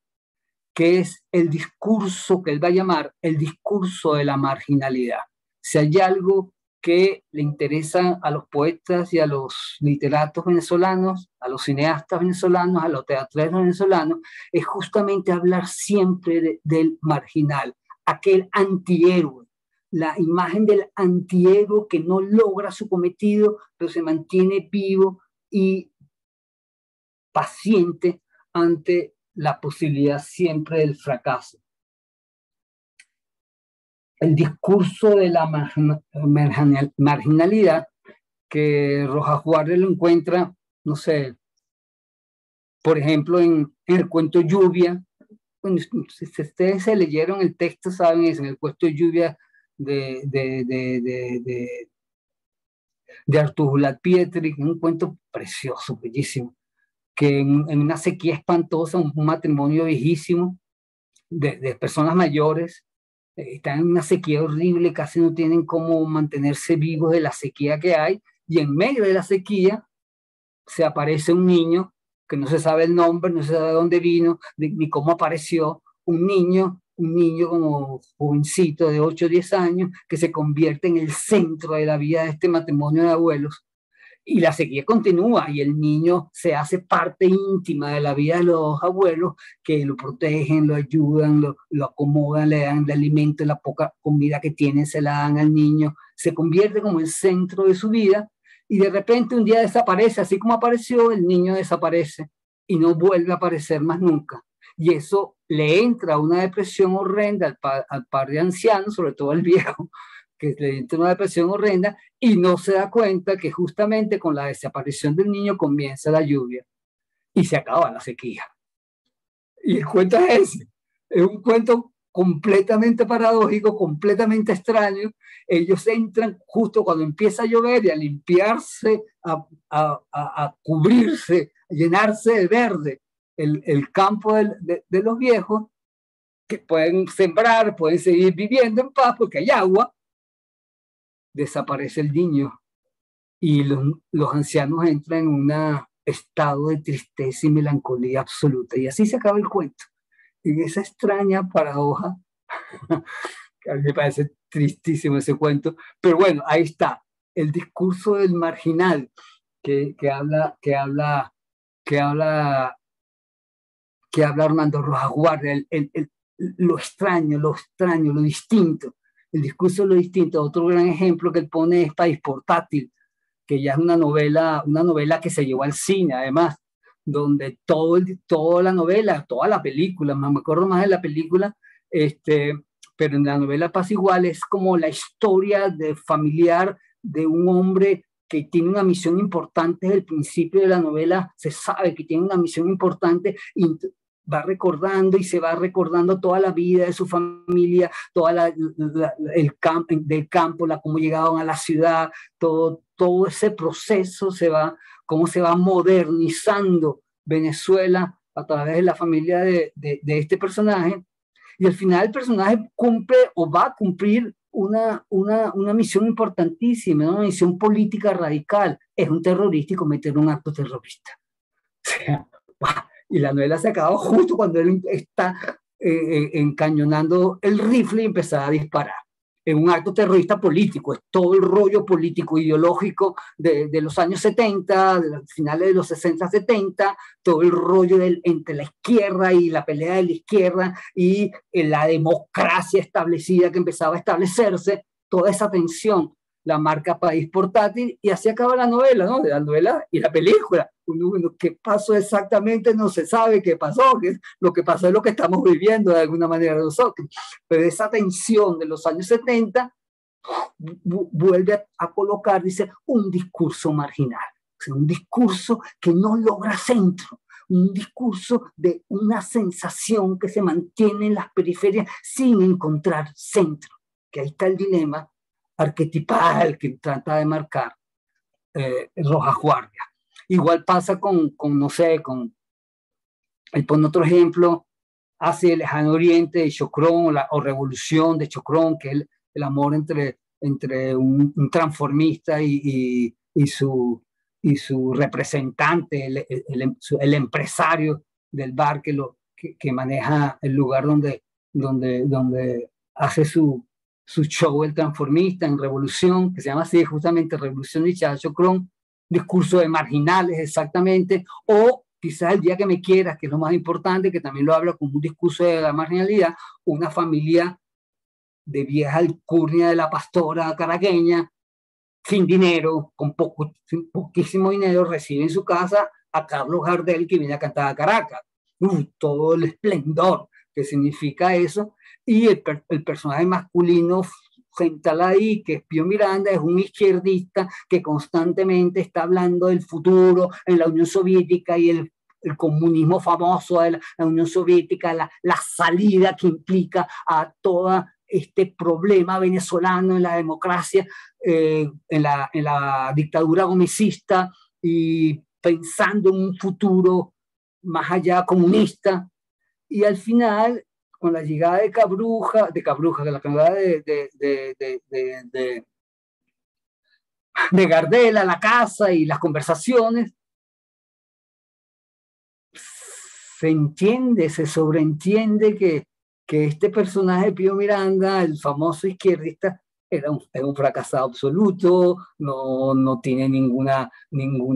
que es el discurso que él va a llamar el discurso de la marginalidad. Si hay algo que le interesa a los poetas y a los literatos venezolanos, a los cineastas venezolanos, a los teatreros venezolanos, es justamente hablar siempre del marginal, aquel antihéroe, la imagen del antihéroe que no logra su cometido, pero se mantiene vivo y paciente ante la posibilidad siempre del fracaso. El discurso de la marginalidad que Rojas Guardia lo encuentra, no sé, por ejemplo, en el cuento Lluvia. Bueno, si ustedes se leyeron el texto, saben eso, en el cuento Lluvia de Arturo Ulat Pietri, un cuento precioso, bellísimo, que en una sequía espantosa, un matrimonio viejísimo de personas mayores, están en una sequía horrible, casi no tienen cómo mantenerse vivos de la sequía que hay, y en medio de la sequía se aparece un niño que no se sabe el nombre, no se sabe de dónde vino, ni cómo apareció, un niño como jovencito de 8 o 10 años que se convierte en el centro de la vida de este matrimonio de abuelos. Y la sequía continúa y el niño se hace parte íntima de la vida de los abuelos que lo protegen, lo ayudan, lo acomodan, le dan de alimento, la poca comida que tienen se la dan al niño, se convierte como el centro de su vida y de repente un día desaparece, así como apareció, el niño desaparece y no vuelve a aparecer más nunca. Y eso le entra una depresión horrenda al par de ancianos, sobre todo al viejo, que le entra una depresión horrenda y no se da cuenta que justamente con la desaparición del niño comienza la lluvia y se acaba la sequía. Y el cuento es ese. Es un cuento completamente paradójico, completamente extraño. Ellos entran justo cuando empieza a llover y a limpiarse, a cubrirse, a llenarse de verde el campo de los viejos, que pueden sembrar, pueden seguir viviendo en paz porque hay agua. Desaparece el niño y los ancianos entran en un estado de tristeza y melancolía absoluta. Y así se acaba el cuento. En esa extraña paradoja, que a mí me parece tristísimo ese cuento, pero bueno, ahí está, el discurso del marginal que habla Armando Rojas Guardia, lo extraño, lo distinto. El discurso de lo distinto. Otro gran ejemplo que él pone es País Portátil, que ya es una novela que se llevó al cine, además, donde toda la novela, toda la película, me acuerdo más de la película, pero en la novela Paz Igual es como la historia familiar de un hombre que tiene una misión importante desde el principio de la novela, se sabe que tiene una misión importante y va recordando y se va recordando toda la vida de su familia, el campo, cómo llegaron a la ciudad, todo ese proceso cómo se va modernizando Venezuela a través de la familia de este personaje. Y al final el personaje cumple o va a cumplir una misión importantísima, una misión política radical. Es un terrorista y comete un acto terrorista. O sea, y la novela se acaba justo cuando él está encañonando el rifle y empezar a disparar. En un acto terrorista político, es todo el rollo político ideológico de los años 70, de los finales de los 60, 70, todo el rollo entre la izquierda y la pelea de la izquierda y la democracia establecida que empezaba a establecerse, toda esa tensión la marca País Portátil y así acaba la novela, ¿no? De la novela y la película. ¿Qué pasó exactamente? No se sabe qué pasó, lo que pasó es lo que estamos viviendo de alguna manera nosotros. Pero esa tensión de los años 70 vuelve a colocar, dice, un discurso marginal, o sea, un discurso que no logra centro, un discurso de una sensación que se mantiene en las periferias sin encontrar centro, que ahí está el dilema arquetipal que trata de marcar Rojas Guardia. Igual pasa no sé, él pone otro ejemplo, hacia el lejano oriente de Chocrón o Revolución de Chocrón, que es el amor entre un transformista y su representante, el empresario del bar que maneja el lugar donde hace su show el transformista en Revolución, que se llama así justamente Revolución de Chocrón, discurso de marginales exactamente, o quizás El día que me quieras, que es lo más importante, que también lo habla como un discurso de la marginalidad, una familia de vieja alcurnia de la pastora caraqueña, sin dinero, con poquísimo dinero, recibe en su casa a Carlos Gardel, que viene a cantar a Caracas. Todo el esplendor que significa eso, y el personaje masculino central ahí, que es Pío Miranda, es un izquierdista que constantemente está hablando del futuro en la Unión Soviética y el comunismo famoso de la Unión Soviética, la salida que implica a todo este problema venezolano en la democracia, en la dictadura gomecista, y pensando en un futuro más allá comunista. Y al final, con la llegada de Cabruja, de la llegada de Gardel a la casa y las conversaciones, se sobreentiende que que este personaje, Pío Miranda, el famoso izquierdista, era un fracasado absoluto, no tiene ninguna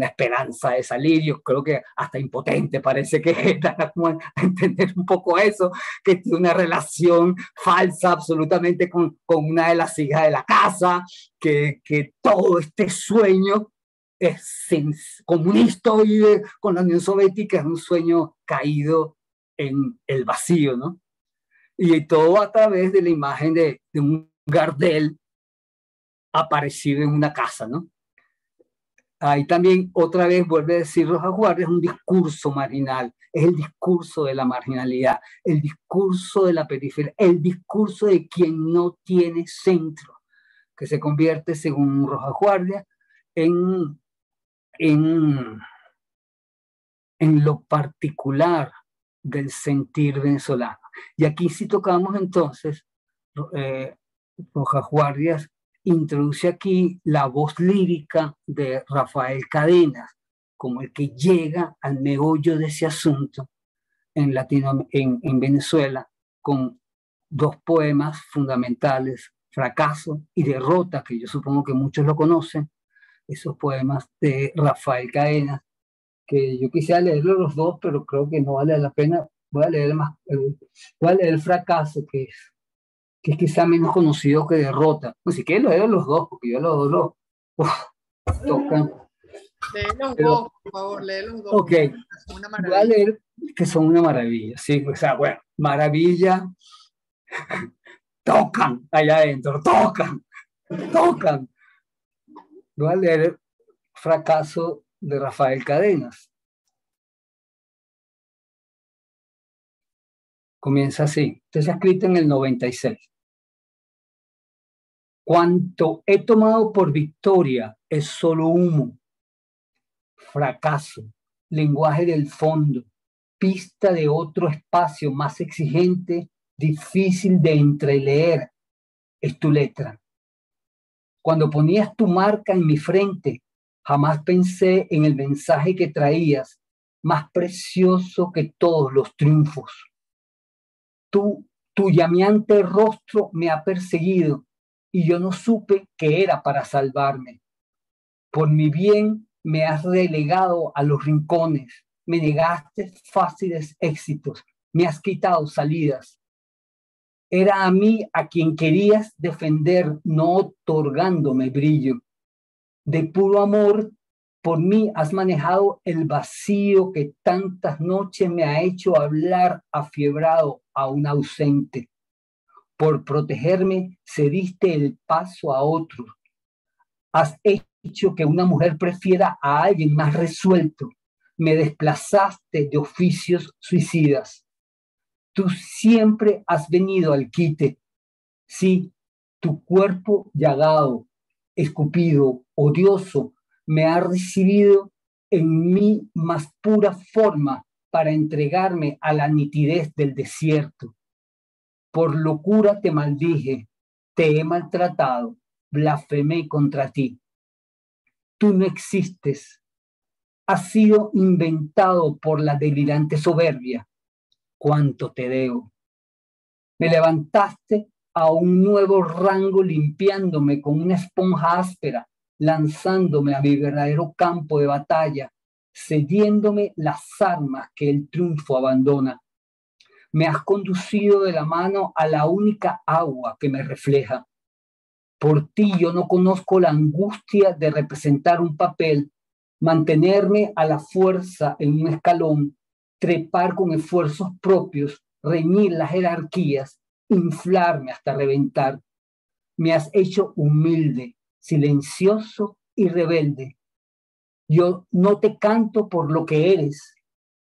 esperanza de salir. Yo creo que hasta impotente parece que era, como a entender un poco eso, que tiene una relación falsa absolutamente con una de las hijas de la casa, que todo este sueño es comunista hoy con la Unión Soviética, es un sueño caído en el vacío, ¿no? Y todo a través de la imagen de un Gardel aparecido en una casa, ¿no? Ahí también otra vez vuelve a decir Rojas Guardia, es un discurso marginal, es el discurso de la marginalidad, el discurso de la periferia, el discurso de quien no tiene centro, que se convierte, según Rojas Guardia, en lo particular del sentir venezolano. Y aquí sí tocamos entonces, Rojas Guardias introduce aquí la voz lírica de Rafael Cadenas, como el que llega al meollo de ese asunto en Venezuela, con dos poemas fundamentales, Fracaso y Derrota, que yo supongo que muchos lo conocen, esos poemas de Rafael Cadenas, que yo quisiera leerlos los dos, pero creo que no vale la pena. Voy a leer el Fracaso, que es quizá menos conocido que Derrota. Pues si quieres leer los dos, porque yo los dos tocan. Lee los dos, por favor, lee los dos. Ok, voy a leer que son una maravilla, sí, o sea, bueno, maravilla, tocan allá adentro, tocan. Voy a leer Fracaso de Rafael Cadenas. Comienza así. Este se ha escrito en el 96. Cuanto he tomado por victoria es solo humo, fracaso, lenguaje del fondo, pista de otro espacio más exigente, difícil de entreleer, es tu letra. Cuando ponías tu marca en mi frente, jamás pensé en el mensaje que traías, más precioso que todos los triunfos. Tu llameante rostro me ha perseguido y yo no supe que era para salvarme. Por mi bien me has relegado a los rincones, me negaste fáciles éxitos, me has quitado salidas. Era a mí a quien querías defender, no otorgándome brillo. De puro amor, por mí has manejado el vacío que tantas noches me ha hecho hablar afiebrado a un ausente. Por protegerme, cediste el paso a otros. Has hecho que una mujer prefiera a alguien más resuelto. Me desplazaste de oficios suicidas. Tú siempre has venido al quite. Sí, tu cuerpo llagado, escupido, odioso, me ha recibido en mi más pura forma para entregarme a la nitidez del desierto. Por locura te maldije, te he maltratado, blasfemé contra ti. Tú no existes. Has sido inventado por la delirante soberbia. ¿Cuánto te debo? Me levantaste a un nuevo rango limpiándome con una esponja áspera, lanzándome a mi verdadero campo de batalla, cediéndome las armas que el triunfo abandona. Me has conducido de la mano a la única agua que me refleja. Por ti yo no conozco la angustia de representar un papel, mantenerme a la fuerza en un escalón, trepar con esfuerzos propios, reñir las jerarquías, inflarme hasta reventar. Me has hecho humilde, silencioso y rebelde. Yo no te canto por lo que eres,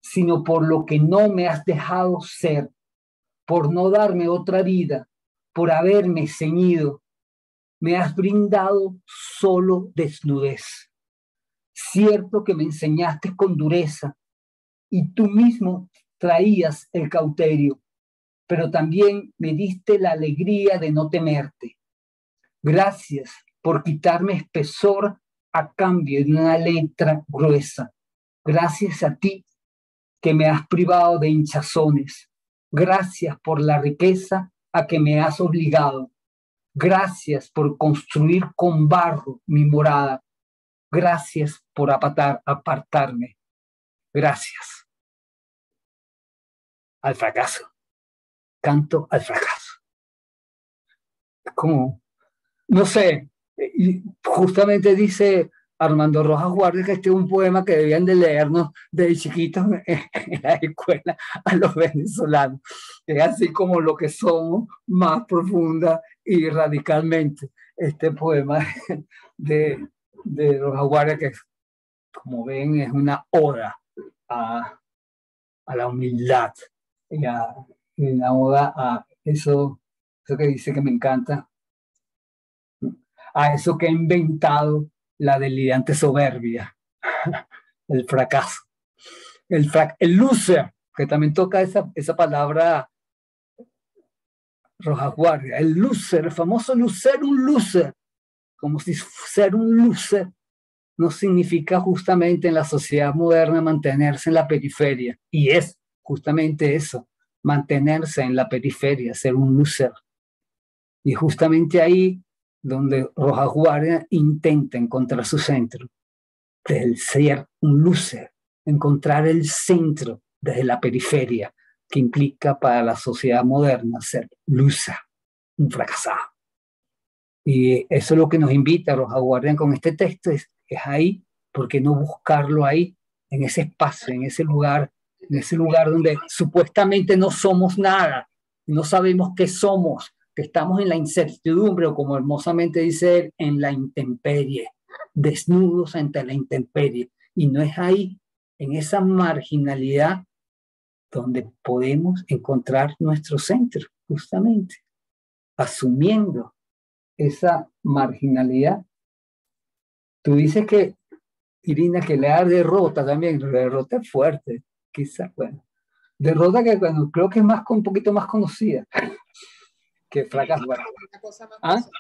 sino por lo que no me has dejado ser, por no darme otra vida, por haberme ceñido. Me has brindado solo desnudez. Cierto que me enseñaste con dureza y tú mismo traías el cauterio, pero también me diste la alegría de no temerte. Gracias por quitarme espesor a cambio de una letra gruesa. Gracias a ti que me has privado de hinchazones. Gracias por la riqueza a que me has obligado. Gracias por construir con barro mi morada. Gracias por apartarme. Gracias. Al fracaso. Canto al fracaso. Como, no sé, y justamente dice Armando Rojas Guardia que este es un poema que debían de leernos desde chiquitos en la escuela a los venezolanos. Es así como lo que somos más profunda y radicalmente. Este poema de Rojas Guardia, que como ven es una oda a la humildad y una oda a eso que dice que me encanta, a eso que ha inventado la delirante soberbia, el fracaso, el loser, que también toca esa palabra Rojas Guardia, el loser, el famoso loser, un loser, como si ser un loser no significa justamente en la sociedad moderna mantenerse en la periferia, y es justamente eso, mantenerse en la periferia, ser un loser. Y justamente ahí donde Rojas Guardia intenta encontrar su centro, del ser un loser, encontrar el centro desde la periferia, que implica para la sociedad moderna ser loser, un fracasado. Y eso es lo que nos invita Rojas Guardia con este texto, es ahí, ¿por qué no buscarlo ahí, en ese espacio, en ese lugar donde supuestamente no somos nada, no sabemos qué somos, que estamos en la incertidumbre, o como hermosamente dice él, en la intemperie, desnudos ante la intemperie. Y no es ahí, en esa marginalidad, donde podemos encontrar nuestro centro, justamente, asumiendo esa marginalidad. Tú dices que, Irina, que le da derrota también, la derrota es fuerte, quizás, bueno, derrota que bueno, creo que es un poquito más conocida que fracaso. Bueno. Una cosa más personal.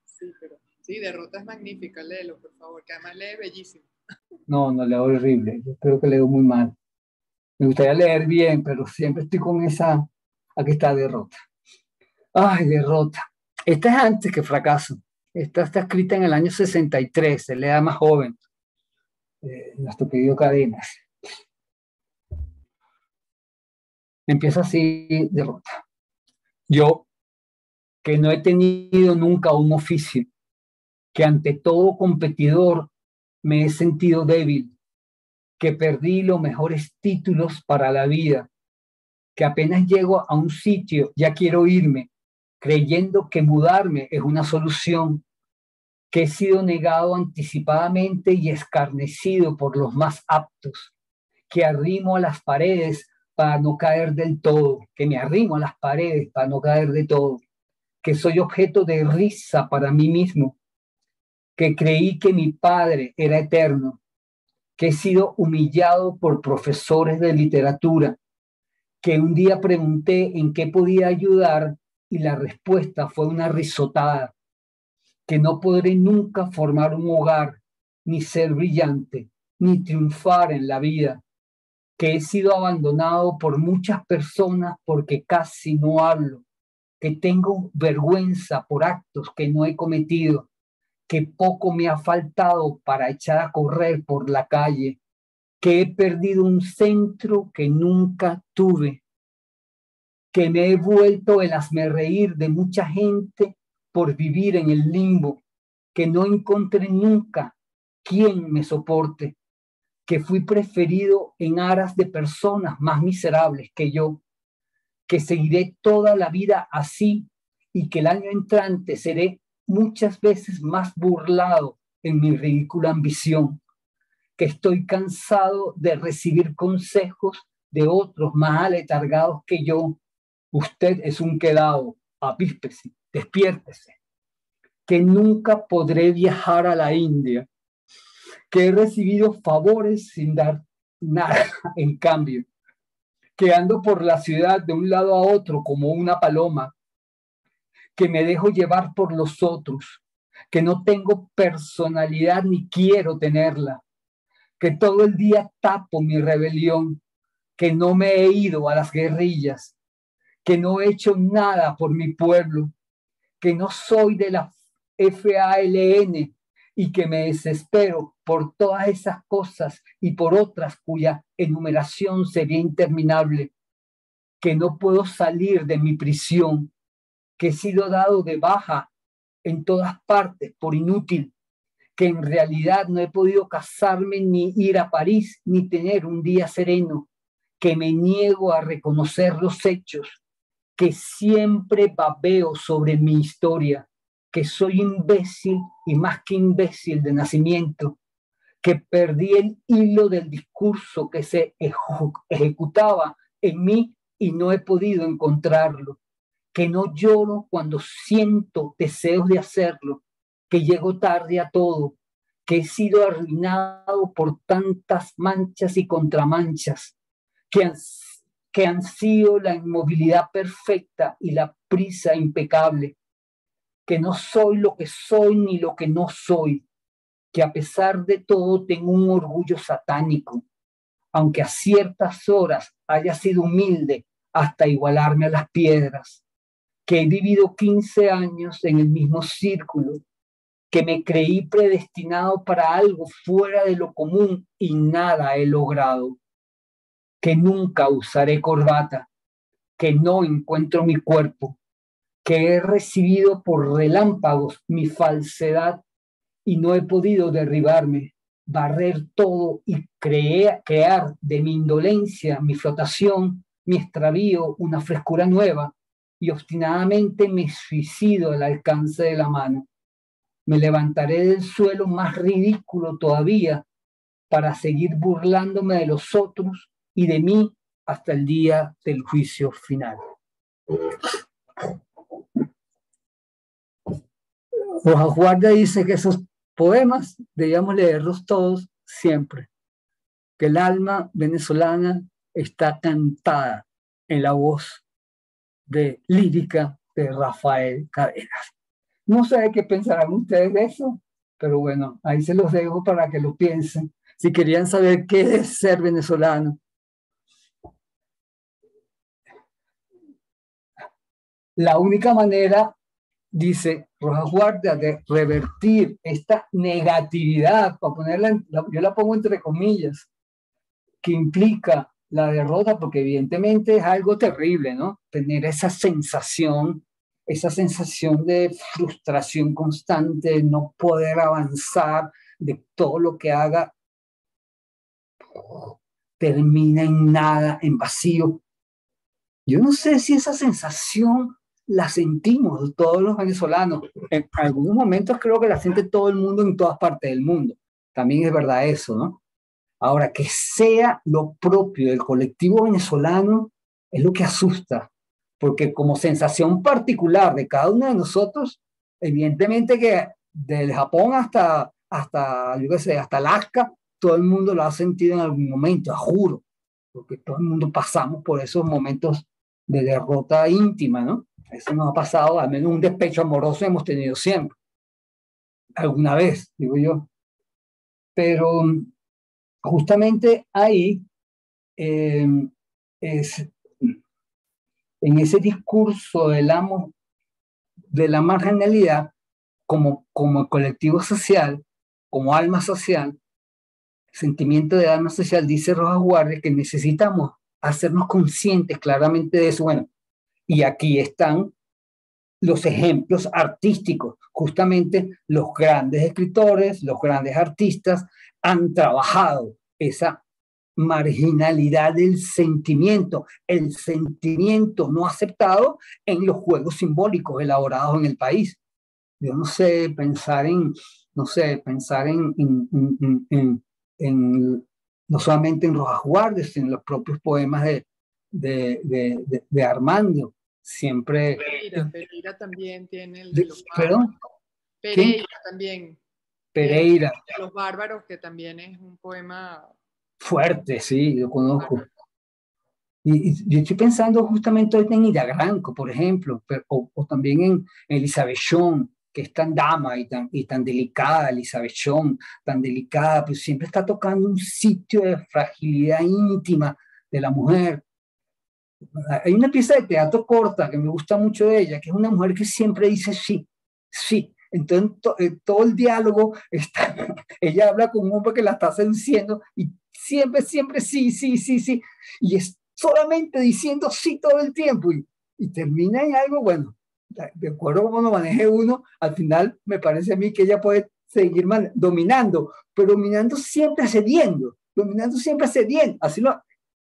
Sí, pero sí, derrota es magnífica, léelo, por favor, que además lee bellísimo. No, leo horrible, yo creo que leo muy mal. Me gustaría leer bien, pero siempre estoy con esa, aquí está derrota. Ay, derrota. Esta es antes que fracaso. Esta está escrita en el año 63, se lea más joven. Nuestro querido Cadenas. Empieza así, derrota. Yo, que no he tenido nunca un oficio, que ante todo competidor me he sentido débil, que perdí los mejores títulos para la vida, que apenas llego a un sitio ya quiero irme, creyendo que mudarme es una solución, que he sido negado anticipadamente y escarnecido por los más aptos, que arrimo a las paredes para no caer del todo, que me arrimo a las paredes para no caer de todo, que soy objeto de risa para mí mismo, que creí que mi padre era eterno, que he sido humillado por profesores de literatura, que un día pregunté en qué podía ayudar y la respuesta fue una risotada, que no podré nunca formar un hogar, ni ser brillante, ni triunfar en la vida, que he sido abandonado por muchas personas porque casi no hablo, que tengo vergüenza por actos que no he cometido, que poco me ha faltado para echar a correr por la calle, que he perdido un centro que nunca tuve, que me he vuelto el hazmerreír de mucha gente por vivir en el limbo, que no encontré nunca quien me soporte, que fui preferido en aras de personas más miserables que yo, que seguiré toda la vida así y que el año entrante seré muchas veces más burlado en mi ridícula ambición, que estoy cansado de recibir consejos de otros más aletargados que yo. Usted es un quedado, avíspese, despiértese, que nunca podré viajar a la India, que he recibido favores sin dar nada en cambio, que ando por la ciudad de un lado a otro como una paloma, que me dejo llevar por los otros, que no tengo personalidad ni quiero tenerla, que todo el día tapo mi rebelión, que no me he ido a las guerrillas, que no he hecho nada por mi pueblo, que no soy de la FALN y que me desespero por todas esas cosas y por otras cuya enumeración sería interminable, que no puedo salir de mi prisión, que he sido dado de baja en todas partes por inútil, que en realidad no he podido casarme ni ir a París ni tener un día sereno, que me niego a reconocer los hechos, que siempre babeo sobre mi historia, que soy imbécil y más que imbécil de nacimiento, que perdí el hilo del discurso que se ejecutaba en mí y no he podido encontrarlo, que no lloro cuando siento deseos de hacerlo, que llego tarde a todo, que he sido arruinado por tantas manchas y contramanchas, que han sido la inmovilidad perfecta y la prisa impecable, que no soy lo que soy ni lo que no soy, que a pesar de todo tengo un orgullo satánico, aunque a ciertas horas haya sido humilde hasta igualarme a las piedras, que he vivido 15 años en el mismo círculo, que me creí predestinado para algo fuera de lo común y nada he logrado, que nunca usaré corbata, que no encuentro mi cuerpo, que he recibido por relámpagos mi falsedad y no he podido derribarme, barrer todo y crear de mi indolencia, mi flotación, mi extravío, una frescura nueva, y obstinadamente me suicido al alcance de la mano. Me levantaré del suelo más ridículo todavía para seguir burlándome de los otros y de mí hasta el día del juicio final. Rojas Guardia dice que esos poemas debíamos leerlos todos siempre, que el alma venezolana está cantada en la voz de lírica de Rafael Cadenas. No sé qué pensarán ustedes de eso, pero bueno, ahí se los dejo para que lo piensen. Si querían saber qué es ser venezolano. La única manera, dice Rojas Guardia, de revertir esta negatividad, para ponerla, yo la pongo entre comillas, que implica la derrota, porque evidentemente es algo terrible, ¿no? Tener esa sensación de frustración constante, de no poder avanzar, de todo lo que haga termina en nada, en vacío. Yo no sé si esa sensación la sentimos todos los venezolanos. En algunos momentos creo que la siente todo el mundo en todas partes del mundo. También es verdad eso, ¿no? Ahora, que sea lo propio del colectivo venezolano es lo que asusta, porque como sensación particular de cada uno de nosotros, evidentemente que del Japón yo qué sé, hasta Alaska, todo el mundo lo ha sentido en algún momento, juro, porque todo el mundo pasamos por esos momentos de derrota íntima, ¿no? Eso nos ha pasado, al menos un despecho amoroso hemos tenido siempre, alguna vez, digo yo. Pero justamente ahí es en ese discurso de la marginalidad como colectivo social, como alma social, sentimiento de alma social, dice Rojas Guardia que necesitamos hacernos conscientes claramente de eso. Bueno, y aquí están los ejemplos artísticos. Justamente los grandes escritores, los grandes artistas han trabajado esa marginalidad del sentimiento, el sentimiento no aceptado en los juegos simbólicos elaborados en el país. Yo no sé, pensar en no solamente en Rojas Guardia, sino en los propios poemas de Armando. Siempre. Pereira también tiene el de los ¿Perdón? Pereira ¿Quién? también. Pereira. Los bárbaros, que también es un poema fuerte, sí, lo conozco. Y yo estoy pensando justamente ahorita en Ida Granco, por ejemplo, o también en Elizabeth Shon, que es tan dama y tan delicada, Elizabeth Shon, tan delicada, pero siempre está tocando un sitio de fragilidad íntima de la mujer. Hay una pieza de teatro corta que me gusta mucho de ella, que es una mujer que siempre dice sí, sí. Entonces, todo el diálogo está, ella habla con un hombre que la está seduciendo y siempre, siempre sí, sí, sí, sí. Y es solamente diciendo sí todo el tiempo y termina en algo, bueno, de acuerdo a cómo lo maneje uno, al final me parece a mí que ella puede seguir dominando, pero dominando siempre cediendo. Así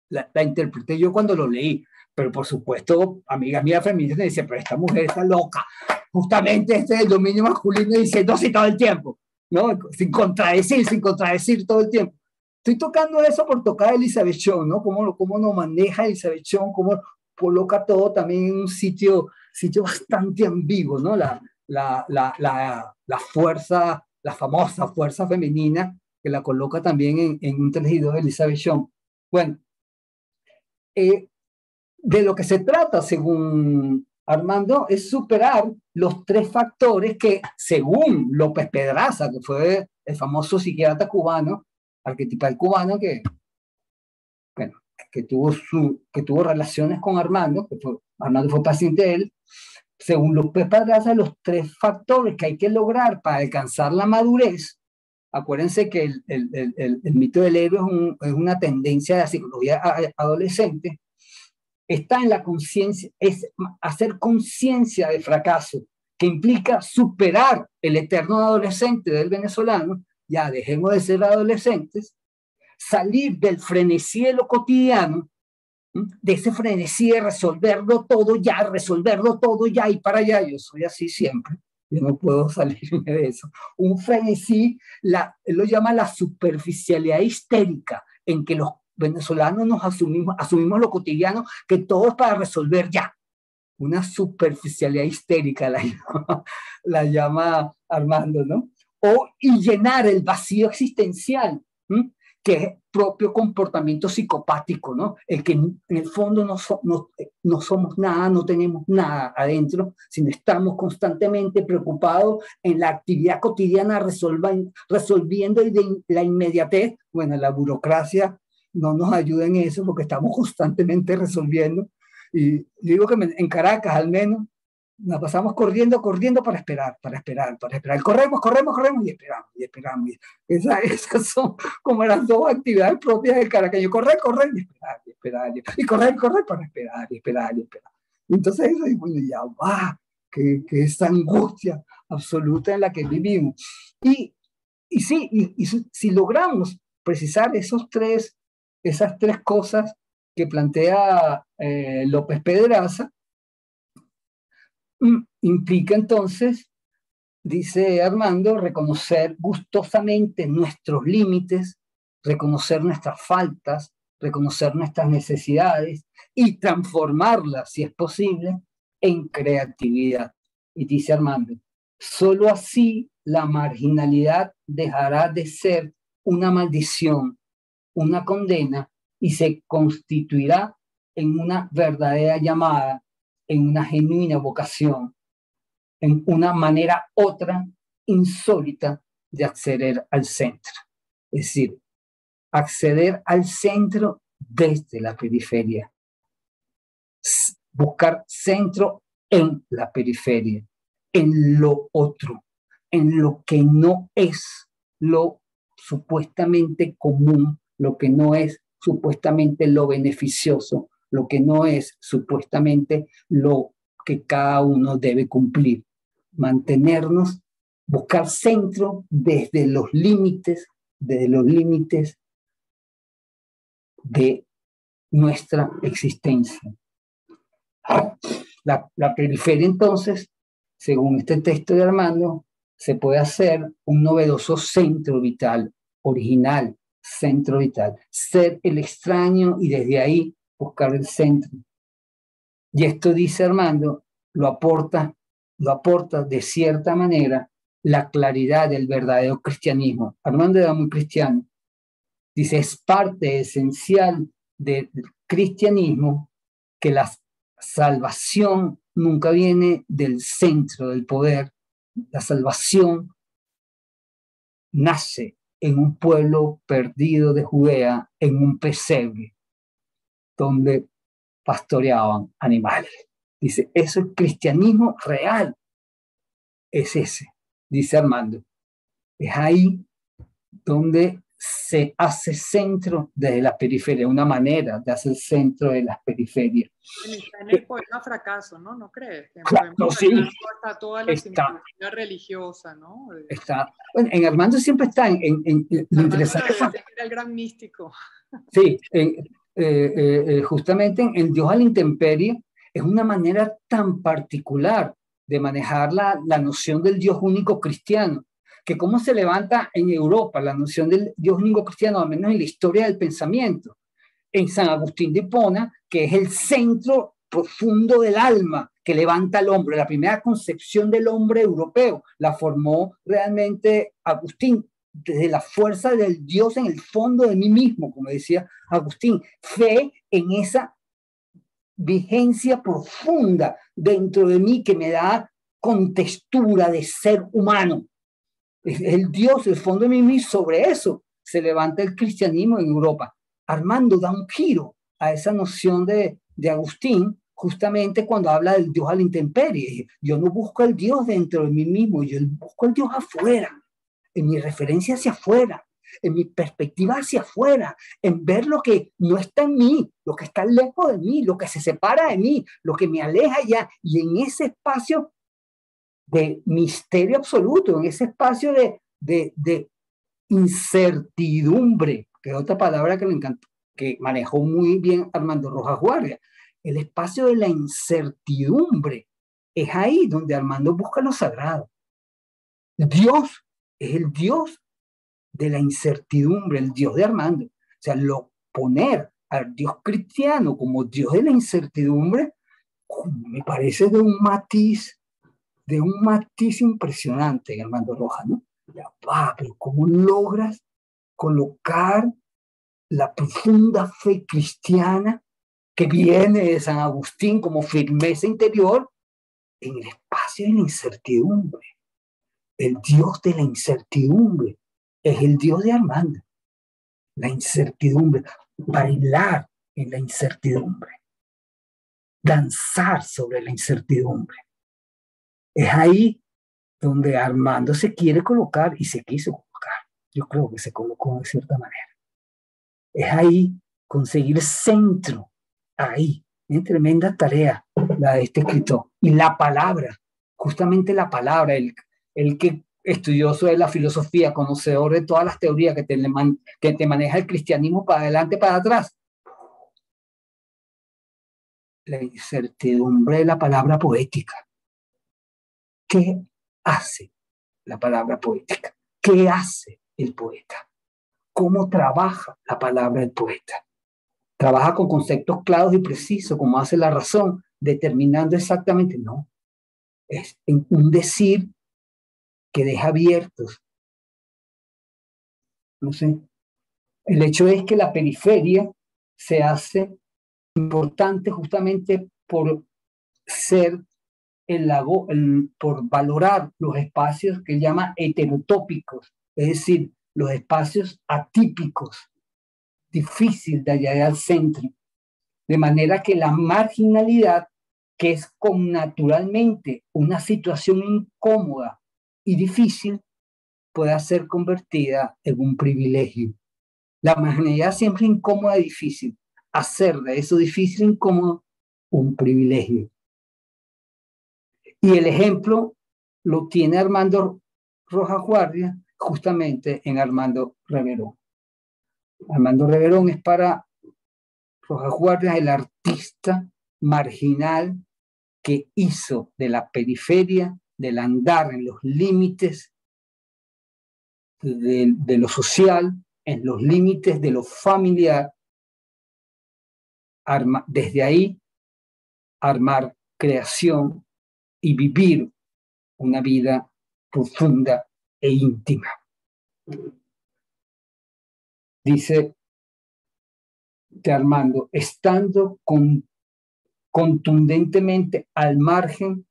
la interpreté yo cuando lo leí, pero por supuesto, amigas mías feministas me dicen, pero esta mujer está loca, justamente este es el dominio masculino diciendo sí todo el tiempo, ¿no? Sin contradecir todo el tiempo. Estoy tocando eso por tocar a Elizabeth Shaw, ¿no? Cómo nos maneja Elizabeth Shaw, cómo coloca todo también en un sitio bastante ambiguo, ¿no? La fuerza, la famosa fuerza femenina, que la coloca también en un tejido de Elizabeth Shaw. Bueno, de lo que se trata, según Armando, es superar los tres factores que, según López Pedraza, que fue el famoso psiquiatra cubano, arquetipal cubano, bueno, que tuvo relaciones con Armando, Armando fue paciente de él, según López Pedraza, los tres factores que hay que lograr para alcanzar la madurez. Acuérdense que el mito del héroe es una tendencia de la psicología adolescente. Está en la conciencia, es hacer conciencia de fracaso, que implica superar el eterno adolescente del venezolano, ya dejemos de ser adolescentes, salir del frenesí de lo cotidiano, de ese frenesí de resolverlo todo ya y para allá. Yo soy así siempre, yo no puedo salirme de eso. Un frenesí, él lo llama la superficialidad histérica, en que los venezolanos nos asumimos lo cotidiano, que todo es para resolver ya. Una superficialidad histérica la llama Armando, ¿no? Y llenar el vacío existencial, que es propio comportamiento psicopático, ¿no? El que en el fondo no somos nada, no tenemos nada adentro, sino estamos constantemente preocupados en la actividad cotidiana, resolviendo y de la inmediatez. Bueno, la burocracia no nos ayuda en eso porque estamos constantemente resolviendo. Y digo que en Caracas al menos nos pasamos corriendo para esperar. Corremos y esperamos. Esas son como las dos actividades propias del caraqueño. Correr y esperar. Y correr para esperar y esperar. Entonces eso es, bueno, ya va, que esa angustia absoluta en la que vivimos. Y si logramos precisar esas tres cosas que plantea López Pedraza, implica entonces, dice Armando, reconocer gustosamente nuestros límites, reconocer nuestras faltas, reconocer nuestras necesidades y transformarlas, si es posible, en creatividad. Y dice Armando, solo así la marginalidad dejará de ser una maldición, una condena, y se constituirá en una verdadera llamada, en una genuina vocación, en una manera otra, insólita, de acceder al centro. Es decir, acceder al centro desde la periferia. Buscar centro en la periferia, en lo otro, en lo que no es lo supuestamente común, lo que no es supuestamente lo beneficioso, lo que no es supuestamente lo que cada uno debe cumplir. Mantenernos, buscar centro desde los límites de nuestra existencia. La periferia, entonces, según este texto de Armando, se puede hacer un novedoso centro vital, original, centro vital, ser el extraño y desde ahí buscar el centro. Y esto, dice Armando, lo aporta de cierta manera la claridad del verdadero cristianismo. Armando era muy cristiano. Dice, es parte esencial del cristianismo que la salvación nunca viene del centro del poder. La salvación nace en un pueblo perdido de Judea, en un pesebre, donde pastoreaban animales. Dice, eso es cristianismo real. Es ese, dice Armando. Es ahí donde se hace centro desde la periferia, una manera de hacer centro de las periferias. Está en el poema Fracaso, ¿no? ¿No crees? En el Claro, poema sí, Fracaso está toda la está, simbología religiosa, ¿no? está. Bueno, en Armando siempre está, lo Armando interesante lo decía que era el gran místico. sí, justamente en el Dios a la intemperie es una manera tan particular de manejar la noción del Dios único cristiano, que cómo se levanta en Europa la noción del Dios único cristiano, al menos en la historia del pensamiento, en San Agustín de Hipona, que es el centro profundo del alma que levanta al hombre. La primera concepción del hombre europeo la formó realmente Agustín, desde la fuerza del Dios en el fondo de mí mismo, como decía Agustín, fe en esa vigencia profunda dentro de mí que me da contextura de ser humano. Es el Dios, el fondo de mí mismo, sobre eso se levanta el cristianismo en Europa. Armando da un giro a esa noción de Agustín, justamente cuando habla del Dios a la intemperie. Yo no busco el Dios dentro de mí mismo, yo busco el Dios afuera, en mi referencia hacia afuera, en mi perspectiva hacia afuera, en ver lo que no está en mí, lo que está lejos de mí, lo que se separa de mí, lo que me aleja ya, y en ese espacio de misterio absoluto, en ese espacio de incertidumbre, que es otra palabra que le encantó, que manejó muy bien Armando Rojas Guardia, el espacio de la incertidumbre, es ahí donde Armando busca lo sagrado. Dios es el Dios de la incertidumbre, el Dios de Armando. O sea, poner al Dios cristiano como Dios de la incertidumbre, me parece de un matiz impresionante, Armando Rojas, ¿no? Pero ¿cómo logras colocar la profunda fe cristiana que viene de San Agustín como firmeza interior en el espacio de la incertidumbre? El Dios de la incertidumbre es el Dios de Armando. La incertidumbre, bailar en la incertidumbre, danzar sobre la incertidumbre. Es ahí donde Armando se quiere colocar y se quiso colocar. Yo creo que se colocó de cierta manera. Es ahí conseguir centro, ahí. Es tremenda tarea la de este escritor. Y la palabra, justamente la palabra, el que estudioso de la filosofía, conocedor de todas las teorías que te maneja el cristianismo para adelante, para atrás. La incertidumbre de la palabra poética. ¿Qué hace la palabra poética? ¿Qué hace el poeta? ¿Cómo trabaja la palabra del poeta? Trabaja con conceptos claros y precisos, como hace la razón, determinando exactamente, no. Es un decir que deja abiertos. No sé. El hecho es que la periferia se hace importante justamente por ser por valorar los espacios que llama heterotópicos, es decir, los espacios atípicos, difícil de hallar al centro, de manera que la marginalidad, que es naturalmente una situación incómoda y difícil, pueda ser convertida en un privilegio. La marginalidad siempre incómoda y difícil, hacer de eso difícil e incómodo un privilegio. Y el ejemplo lo tiene Armando Rojas Guardia justamente en Armando Reverón. Armando Reverón es para Rojas Guardia el artista marginal que hizo de la periferia, del andar en los límites de lo social, en los límites de lo familiar, desde ahí armar creación y vivir una vida profunda e íntima. Dice de Armando, estando contundentemente al margen,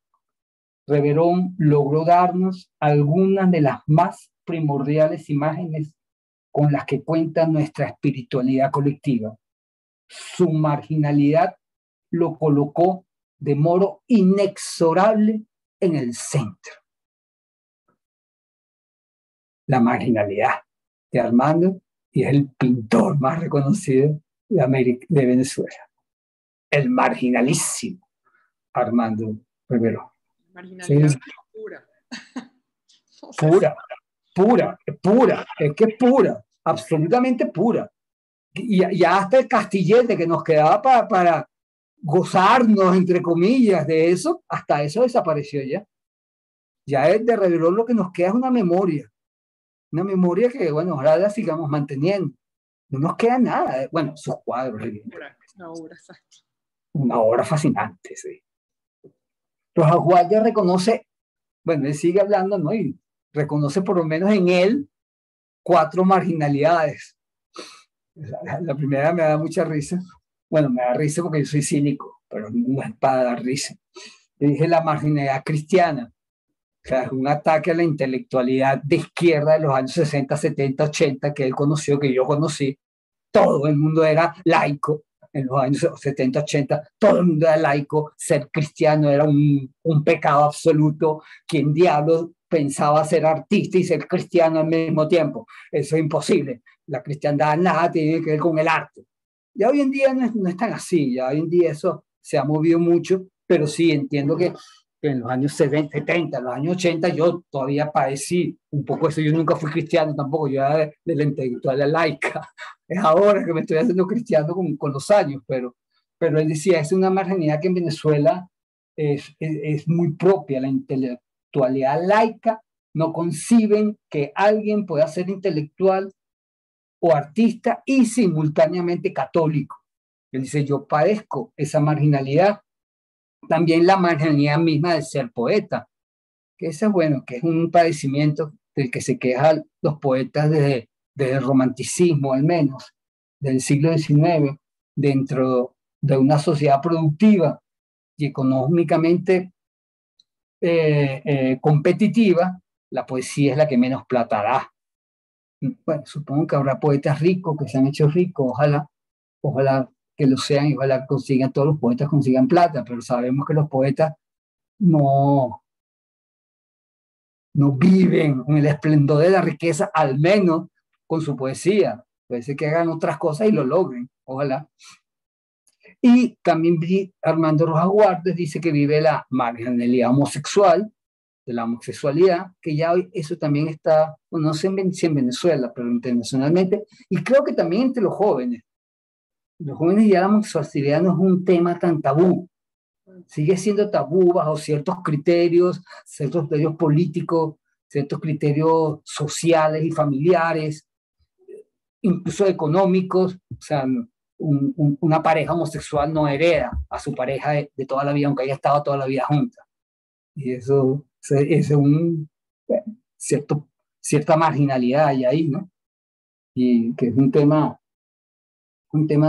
Reverón logró darnos algunas de las más primordiales imágenes con las que cuenta nuestra espiritualidad colectiva. Su marginalidad lo colocó de modo inexorable en el centro. La marginalidad de Armando, y es el pintor más reconocido de Venezuela. El marginalísimo Armando Rivero. Marginalidad Sí. pura. Pura, es que es pura, absolutamente pura. Y hasta el castillete que nos quedaba para gozarnos, entre comillas, de eso, hasta eso desapareció ya. Ya es de Rivero lo que nos queda es una memoria que, bueno, ahora la sigamos manteniendo. No nos queda nada, bueno, sus cuadros, una obra fascinante, sí. Rojas Guardia reconoce, bueno, él sigue hablando, ¿no? Y reconoce por lo menos en él 4 marginalidades. La primera me da mucha risa. Bueno, me da risa porque yo soy cínico, pero no es para dar risa. Le dije la marginalidad cristiana. O sea, es un ataque a la intelectualidad de izquierda de los años 60, 70, 80 que él conoció, que yo conocí. Todo el mundo era laico en los años 70, 80. Todo el mundo era laico. Ser cristiano era un pecado absoluto. ¿Quién diablos pensaba ser artista y ser cristiano al mismo tiempo? Eso es imposible. La cristiandad nada tiene que ver con el arte. Ya hoy en día no es tan así. Ya hoy en día eso se ha movido mucho, pero sí entiendo que en los años 70, en los años 80, yo todavía padecí un poco eso. Yo nunca fui cristiano tampoco, yo era de la intelectual laica. Es ahora que me estoy haciendo cristiano con los años, pero él decía, es una marginalidad que en Venezuela es muy propia. La intelectualidad laica no conciben que alguien pueda ser intelectual o artista y simultáneamente católico. Él dice, yo padezco esa marginalidad. También la marginalidad misma de ser poeta, que eso es bueno, que es un padecimiento del que se quejan los poetas desde el romanticismo, al menos, del siglo XIX, dentro de una sociedad productiva y económicamente competitiva. La poesía es la que menos plata da. Bueno, supongo que habrá poetas ricos que se han hecho ricos, ojalá que lo sean y ojalá consigan, todos los poetas consigan plata, pero sabemos que los poetas no viven en el esplendor de la riqueza, al menos con su poesía. Puede ser que hagan otras cosas y lo logren, ojalá. Y también Armando Rojas Guardes dice que vive la marginalidad homosexual, de la homosexualidad, que ya hoy eso también está, bueno, no sé si en Venezuela, pero internacionalmente, y creo que también entre los jóvenes. Los jóvenes ya la homosexualidad no es un tema tan tabú. Sigue siendo tabú bajo ciertos criterios políticos, ciertos criterios sociales y familiares, incluso económicos. O sea, una pareja homosexual no hereda a su pareja de toda la vida, aunque haya estado toda la vida junta. Y eso es cierta marginalidad hay ahí, ¿no? Y que es un tema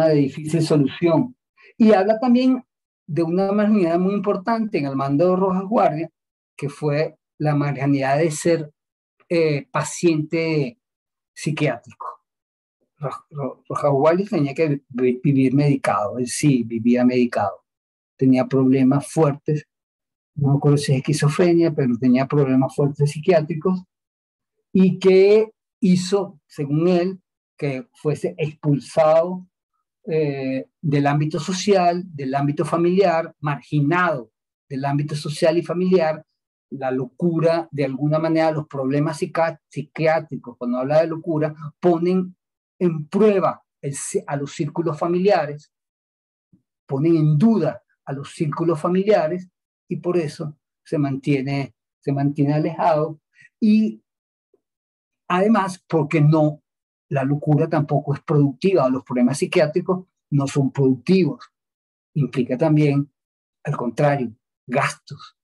de difícil solución. Y habla también de una marginalidad muy importante en Armando Rojas Guardia, que fue la marginalidad de ser paciente psiquiátrico. Rojas Guardia tenía que vivir medicado, él sí vivía medicado, tenía problemas fuertes, no me acuerdo si es esquizofrenia, pero tenía problemas fuertes psiquiátricos, y que hizo, según él, que fuese expulsado del ámbito social, del ámbito familiar, marginado del ámbito social y familiar. La locura, de alguna manera, los problemas psiquiátricos, cuando habla de locura, ponen en prueba a los círculos familiares, ponen en duda a los círculos familiares, y por eso se mantiene alejado. Y además, porque la locura tampoco es productiva, los problemas psiquiátricos no son productivos. Implica también, al contrario, gastos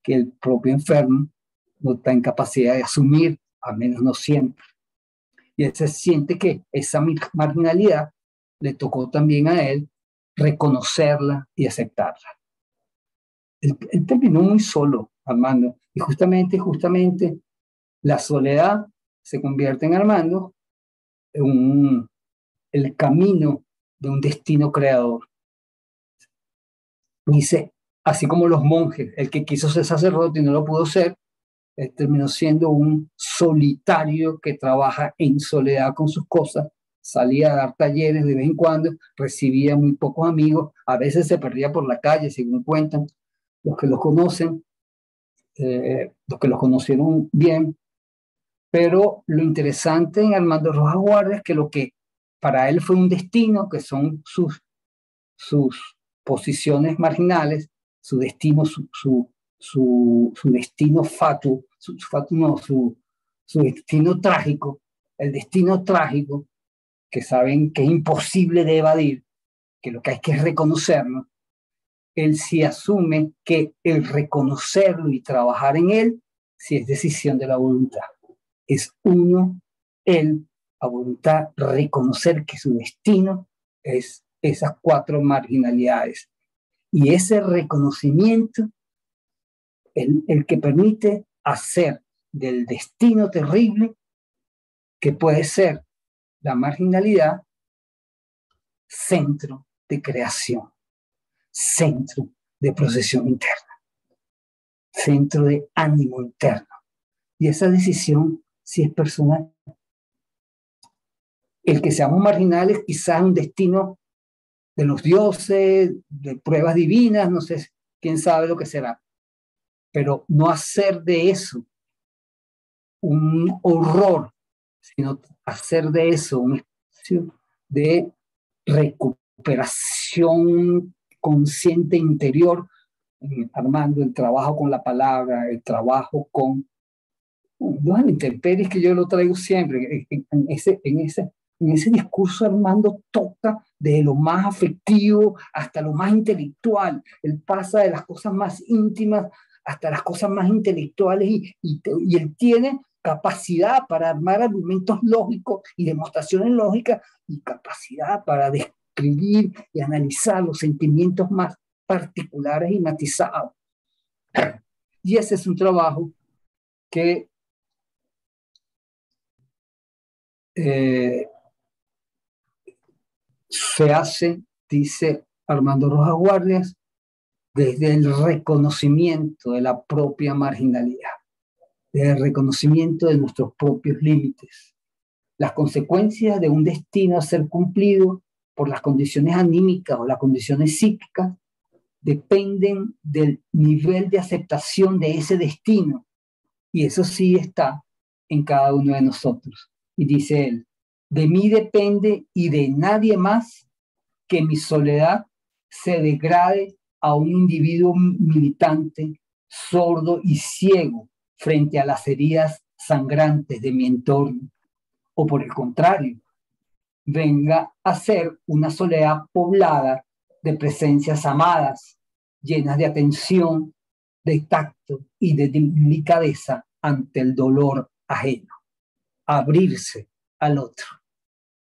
que el propio enfermo no está en capacidad de asumir, al menos no siempre. Y él se siente que esa marginalidad le tocó también a él reconocerla y aceptarla. Él terminó muy solo, Armando, y justamente la soledad se convierte en Armando el camino de un destino creador. Dice, así como los monjes, el que quiso ser sacerdote y no lo pudo ser, él terminó siendo un solitario que trabaja en soledad con sus cosas, salía a dar talleres de vez en cuando, recibía muy pocos amigos, a veces se perdía por la calle, según cuentan los que lo conocen, los que lo conocieron bien. Pero lo interesante en Armando Rojas Guardia es que lo que para él fue un destino, que son sus posiciones marginales, su destino, su destino fatuo, su destino trágico, el destino trágico, que saben que es imposible de evadir, que lo que hay que reconocerlo, él sí asume que el reconocerlo y trabajar en él, sí es decisión de la voluntad. Es uno, él, a voluntad, reconocer que su destino es esas 4 marginalidades. Y ese reconocimiento, el que permite hacer del destino terrible, que puede ser la marginalidad, centro de creación, centro de procesión interna, centro de ánimo interno. Y esa decisión sí es personal. El que seamos marginales quizás un destino de los dioses, de pruebas divinas, no sé, quién sabe lo que será. Pero no hacer de eso un horror, sino hacer de eso un espacio de recuperación consciente interior, Armando, el trabajo con la palabra, el trabajo con los intemperies, que yo lo traigo siempre. En ese discurso Armando toca de lo más afectivo hasta lo más intelectual. Él pasa de las cosas más íntimas hasta las cosas más intelectuales y él tiene capacidad para armar argumentos lógicos y demostraciones lógicas y capacidad para describir y analizar los sentimientos más particulares y matizados. Y ese es un trabajo que se hace, dice Armando Rojas Guardias, desde el reconocimiento de la propia marginalidad, desde el reconocimiento de nuestros propios límites. Las consecuencias de un destino a ser cumplido por las condiciones anímicas o las condiciones psíquicas dependen del nivel de aceptación de ese destino, y eso sí está en cada uno de nosotros. Y dice él, de mí depende y de nadie más que mi soledad se degrade a un individuo militante, sordo y ciego frente a las heridas sangrantes de mi entorno, o por el contrario, venga a ser una soledad poblada de presencias amadas, llenas de atención, de tacto y de delicadeza ante el dolor ajeno. Abrirse al otro,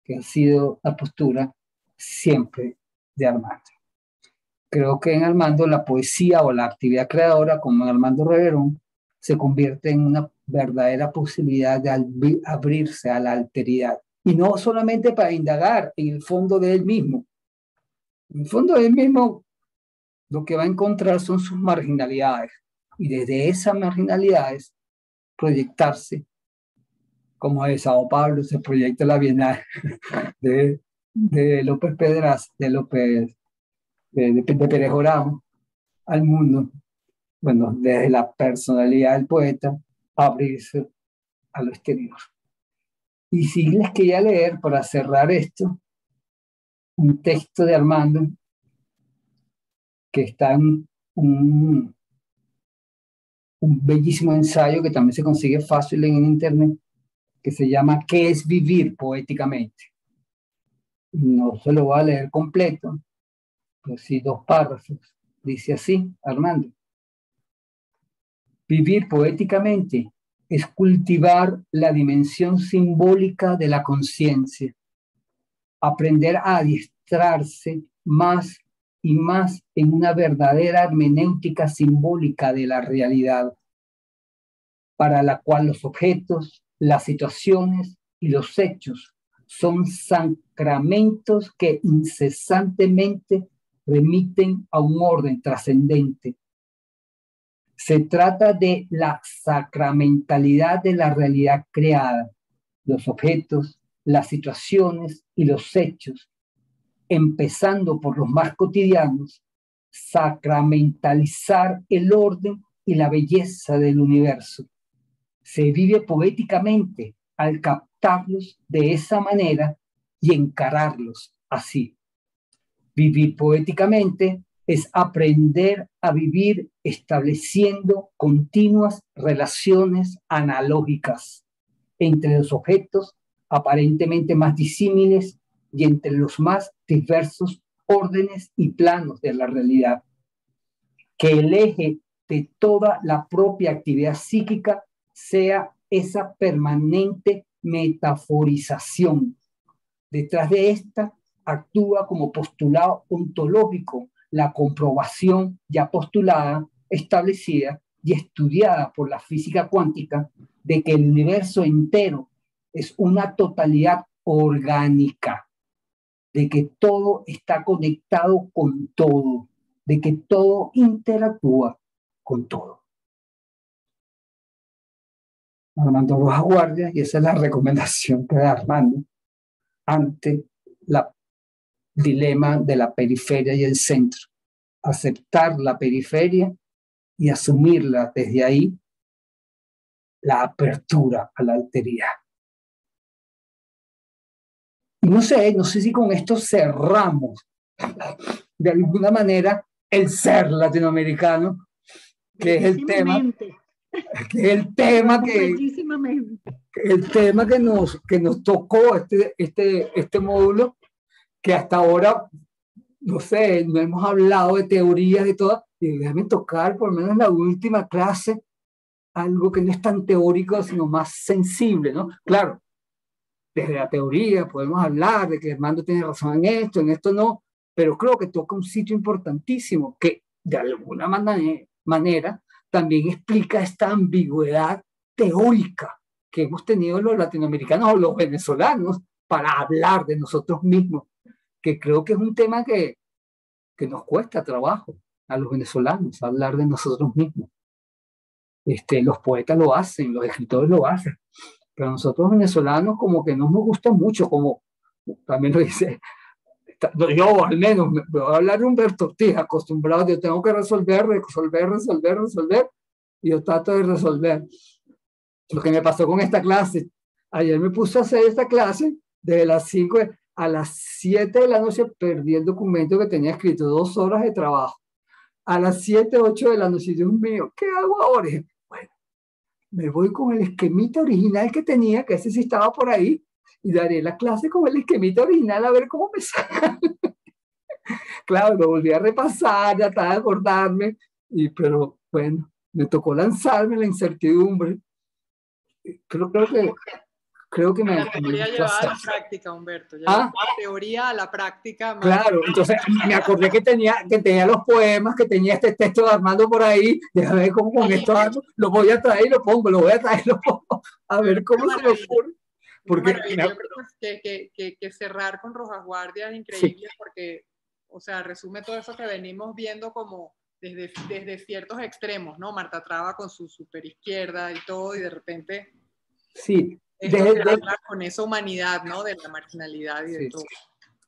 que ha sido la postura siempre de Armando. Creo que en Armando la poesía o la actividad creadora, como en Armando Reverón, se convierte en una verdadera posibilidad de abrirse a la alteridad. Y no solamente para indagar en el fondo de él mismo. En el fondo de él mismo lo que va a encontrar son sus marginalidades. Y desde esas marginalidades proyectarse, como de Sao Paulo se proyecta la Bienal de López Pedraz, de Pérez Joramo al mundo, bueno, desde la personalidad del poeta, abrirse a lo exterior. Y si les quería leer, para cerrar esto, un texto de Armando que está en un bellísimo ensayo que también se consigue fácil en internet, que se llama ¿Qué es vivir poéticamente? No se lo voy a leer completo, pero sí 2 párrafos. Dice así, Armando. Vivir poéticamente es cultivar la dimensión simbólica de la conciencia, aprender a adiestrarse más y más en una verdadera hermenéutica simbólica de la realidad, para la cual los objetos, las situaciones y los hechos son sacramentos que incesantemente remiten a un orden trascendente. Se trata de la sacramentalidad de la realidad creada, los objetos, las situaciones y los hechos, empezando por los más cotidianos, sacramentalizar el orden y la belleza del universo. Se vive poéticamente al captarlos de esa manera y encararlos así. Vivir poéticamente es aprender a vivir estableciendo continuas relaciones analógicas entre los objetos aparentemente más disímiles y entre los más diversos órdenes y planos de la realidad. Que el eje de toda la propia actividad psíquica sea esa permanente metaforización. Detrás de esta actúa como postulado ontológico la comprobación ya postulada, establecida y estudiada por la física cuántica de que el universo entero es una totalidad orgánica, de que todo está conectado con todo, de que todo interactúa con todo. Armando Rojas Guardia, y esa es la recomendación que da Armando ante la dilema de la periferia y el centro. Aceptar la periferia y asumirla desde ahí, la apertura a la alteridad. Y no sé si con esto cerramos de alguna manera el ser latinoamericano, que es el tema que nos tocó este módulo, que hasta ahora, no sé, no hemos hablado de teorías y todo, y déjame tocar por lo menos en la última clase algo que no es tan teórico, sino más sensible, ¿no? Claro, desde la teoría podemos hablar de que Armando tiene razón en esto no, pero creo que toca un sitio importantísimo que de alguna manera también explica esta ambigüedad teórica que hemos tenido los latinoamericanos o los venezolanos para hablar de nosotros mismos, que creo que es un tema que nos cuesta trabajo a los venezolanos, hablar de nosotros mismos. Los poetas lo hacen, los escritores lo hacen, pero nosotros venezolanos como que no nos gusta mucho, como también lo dice, yo al menos, me voy a hablar de Humberto Ortiz, acostumbrado, yo tengo que resolver, y yo trato de resolver. Lo que me pasó con esta clase, ayer me puse a hacer esta clase, desde las 5 a las 7 de la noche perdí el documento que tenía escrito, 2 horas de trabajo. A las 7, 8 de la noche, Dios mío, ¿qué hago ahora? Bueno, me voy con el esquemita original que tenía, que ese sí estaba por ahí, y daré la clase con el esquemita original a ver cómo me sale. Claro, lo volví a repasar, ya estaba de acordarme, pero bueno, me tocó lanzarme la incertidumbre. Creo que la teoría llevada a la práctica, Humberto. La teoría a la práctica. Claro, entonces me acordé que tenía los poemas, que tenía este texto de Armando por ahí. Déjame ver cómo con esto lo voy a traer y lo pongo, a ver cómo se me ocurre. Porque yo creo que cerrar con Rojas Guardia es increíble, sí. Porque, o sea, resume todo eso que venimos viendo como desde ciertos extremos, ¿no? Marta Traba con su super izquierda y todo, y de repente... Sí. Hablar con esa humanidad, ¿no? De la marginalidad y de todo.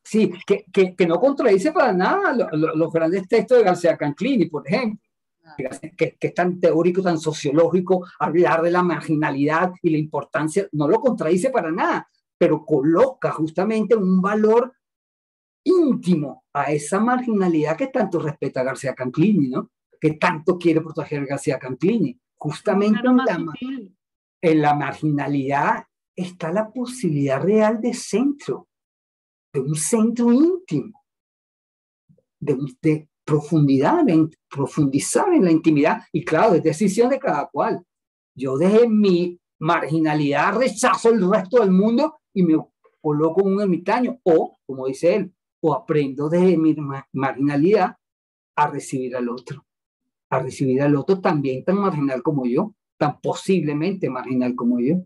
Sí, que no contradice para nada los grandes textos de García Canclini, por ejemplo, que es tan teórico, tan sociológico, hablar de la marginalidad y la importancia, no lo contradice para nada, pero coloca justamente un valor íntimo a esa marginalidad que tanto respeta García Canclini, ¿no? Que tanto quiere proteger García Canclini. Justamente en la marginalidad está la posibilidad real de centro, de un centro íntimo, de profundidad, de profundizar en la intimidad. Y claro, es decisión de cada cual. Yo desde mi marginalidad rechazo el resto del mundo y me coloco en un ermitaño, o, como dice él, o aprendo desde mi marginalidad a recibir al otro también tan marginal como yo, tan posiblemente marginal como yo.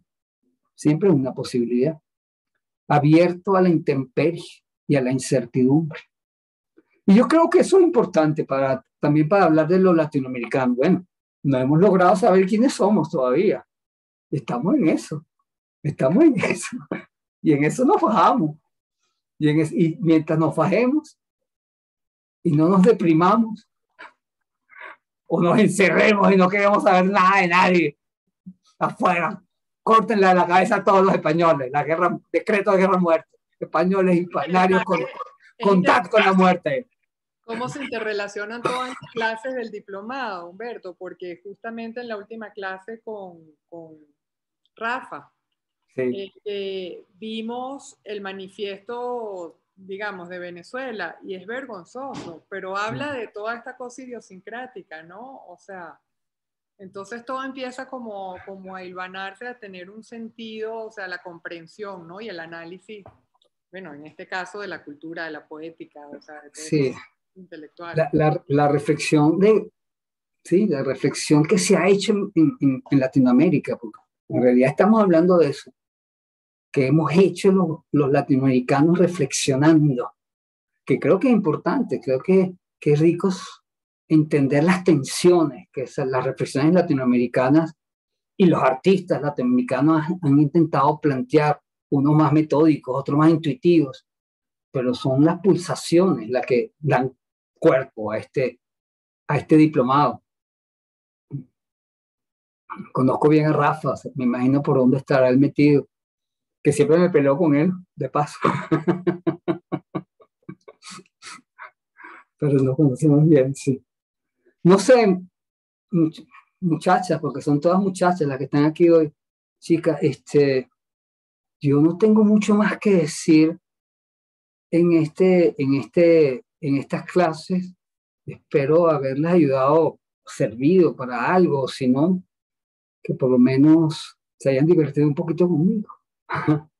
Siempre es una posibilidad. abierto a la intemperie y a la incertidumbre. Y yo creo que eso es importante también para hablar de los latinoamericanos. Bueno, no hemos logrado saber quiénes somos todavía. Estamos en eso. Estamos en eso. Y en eso nos fajamos. Y mientras nos fajemos y no nos deprimamos o nos encerremos y no queremos saber nada de nadie afuera, córtenle la cabeza a todos los españoles. Decreto de guerra muerte. Españoles y binarios con contacto con la muerte. ¿Cómo se interrelacionan todas las clases del diplomado, Humberto? Porque justamente en la última clase con Rafa, sí, vimos el manifiesto, digamos, de Venezuela, y es vergonzoso, pero habla de toda esta cosa idiosincrática, ¿no? O sea, entonces todo empieza como a hilvanarse, a tener un sentido, o sea, la comprensión, ¿no? Y el análisis, bueno, en este caso de la cultura, de la poética, o sea, de todo sí. eso intelectual. La reflexión la reflexión que se ha hecho en Latinoamérica, porque en realidad estamos hablando de eso, que hemos hecho los latinoamericanos reflexionando, que creo que es importante, creo que es rico entender las tensiones que las reflexiones latinoamericanas y los artistas latinoamericanos han intentado plantear, unos más metódicos, otros más intuitivos, pero son las pulsaciones las que dan cuerpo a este diplomado. Conozco bien a Rafa, me imagino por dónde estará él metido, que siempre me peleo con él, de paso. Pero nos conocemos bien, sí. No sé, muchachas, porque son todas muchachas las que están aquí hoy, chicas, yo no tengo mucho más que decir en estas clases. Espero haberles ayudado, servido para algo, si no, que por lo menos se hayan divertido un poquito conmigo.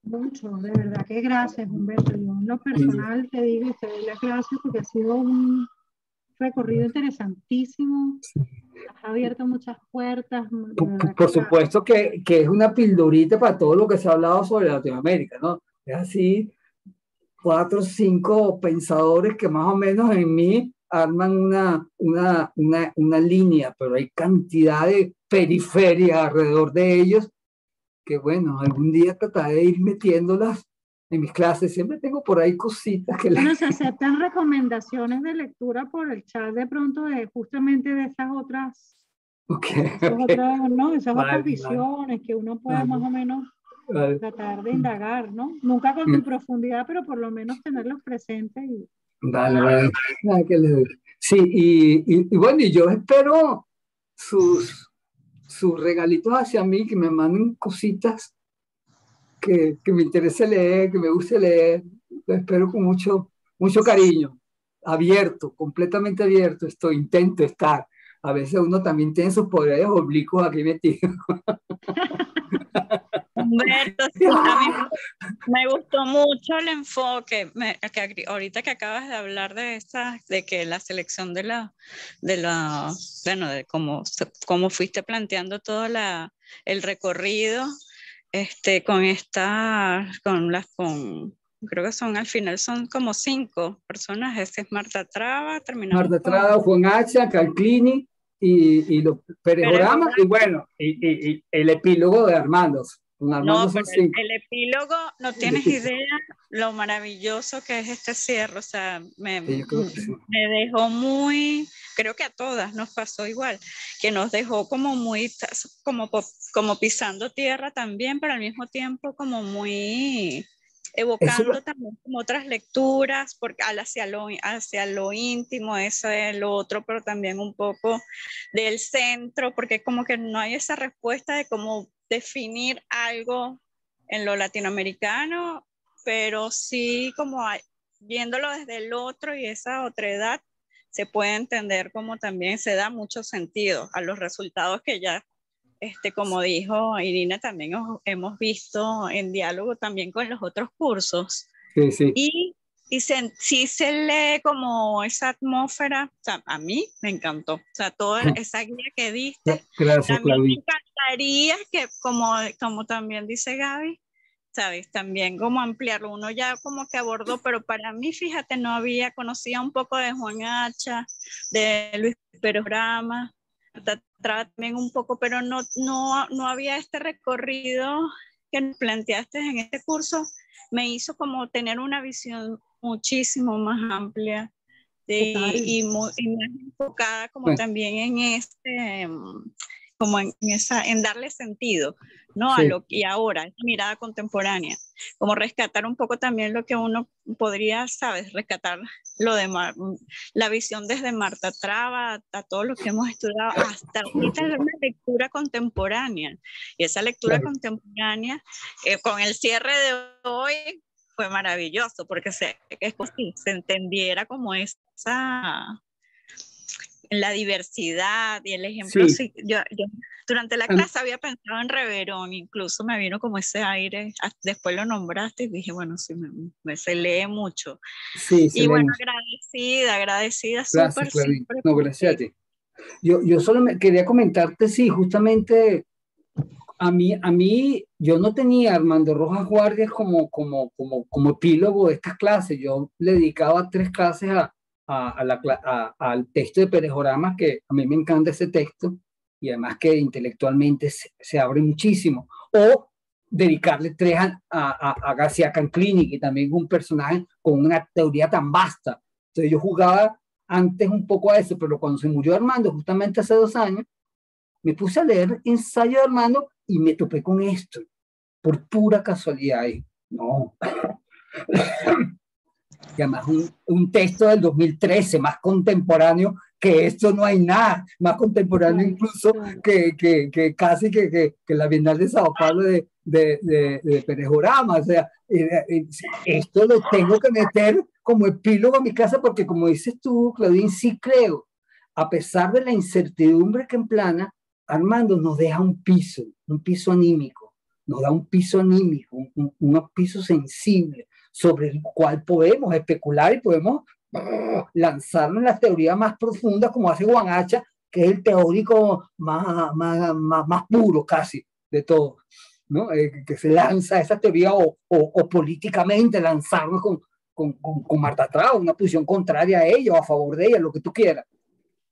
Mucho, de verdad que gracias, Humberto. Yo en lo personal te digo y te doy las gracias porque ha sido un recorrido interesantísimo. Has abierto muchas puertas. Por supuesto que es una pildorita para todo lo que se ha hablado sobre Latinoamérica, ¿no? Es así, 4 o 5 pensadores que más o menos en mí arman una línea, pero hay cantidad de periferias alrededor de ellos que, bueno, algún día trataré de ir metiéndolas en mis clases. Siempre tengo por ahí cositas que... Bueno, se aceptan recomendaciones de lectura por el chat de pronto justamente de esas otras, otras visiones que uno puede más o menos tratar de indagar, ¿no? Nunca con tu profundidad, pero por lo menos tenerlos presentes. Vale. Sí, y bueno, y yo espero sus regalitos hacia mí, que me manden cositas que me interese leer, que me guste leer. Lo espero con mucho cariño, abierto, completamente abierto. Intento estar. A veces uno también tiene sus poderes oblicuos aquí metidos. Humberto, sí, a mí me gustó mucho el enfoque, ahorita que acabas de hablar de que la selección de cómo fuiste planteando todo el recorrido, creo que al final son como 5 personajes, es Marta Traba, terminamos Marta Traba, Juan Hacha, Calclini y Pérez Orama, y bueno, y el epílogo de Armando. No, pero el epílogo, no tienes idea lo maravilloso que es este cierre, o sea, me dejó creo que a todas nos pasó igual, que nos dejó como muy, como pisando tierra también, pero al mismo tiempo como muy evocando también como otras lecturas, porque hacia lo íntimo, eso es lo otro, pero también un poco del centro, porque como que no hay esa respuesta de cómo definir algo en lo latinoamericano, pero sí como viéndolo desde el otro y esa otredad, se puede entender como también se da mucho sentido a los resultados que ya, como dijo Irina, también hemos visto en diálogo también con los otros cursos. Sí, sí. Y sí se lee como esa atmósfera, o sea, a mí me encantó, o sea, toda esa guía que diste. Gracias, también Claudia. me encantaría que, como también dice Gaby, ¿sabes? También como ampliarlo. Uno ya como que abordó, pero para mí, fíjate, no había, conocía un poco de Juan Hacha, de Luis Perograma, también un poco, pero no había este recorrido que nos planteaste en este curso. Me hizo como tener una visión muchísimo más amplia y más enfocada como también en como en darle sentido, ¿no? Sí. A lo que ahora, esa mirada contemporánea, como rescatar un poco también lo que uno podría, ¿sabes? Rescatar lo de la visión desde Marta Traba a todo lo que hemos estudiado hasta ahorita es una lectura contemporánea, y esa lectura contemporánea con el cierre de hoy fue maravilloso, porque se entendiera como la diversidad y el ejemplo. Sí. Yo durante la clase había pensado en Reverón, incluso me vino como ese aire, después lo nombraste y dije, bueno, sí, se lee mucho. Sí, y bueno, agradecida, súper. No, gracias a ti. Yo solo quería comentarte, sí, justamente a mí, yo no tenía a Armando Rojas Guardia como epílogo de estas clases. Yo le dedicaba 3 clases al texto de Perejorama, que a mí me encanta ese texto, y además que intelectualmente se abre muchísimo. O dedicarle 3 a García Canclini, que también es un personaje con una teoría tan vasta. Entonces yo jugaba antes un poco a eso, pero cuando se murió Armando, justamente hace 2 años, me puse a leer ensayo de Armando y me topé con esto, por pura casualidad. Y no. Y además un texto del 2013, más contemporáneo que esto no hay nada, más contemporáneo incluso que casi que la Bienal de Sao Paulo de Perejorama. O sea, esto lo tengo que meter como epílogo a mi casa, porque como dices tú, Claudine, sí creo, a pesar de la incertidumbre que emplana, Armando nos deja un piso anímico, nos da un piso anímico, un piso sensible, sobre el cual podemos especular y podemos lanzarnos en las teorías más profundas, como hace Juan Hacha, que es el teórico más puro casi de todo, ¿no? Que se lanza esa teoría o políticamente lanzarnos con Marta Traba, una posición contraria a ella o a favor de ella, lo que tú quieras.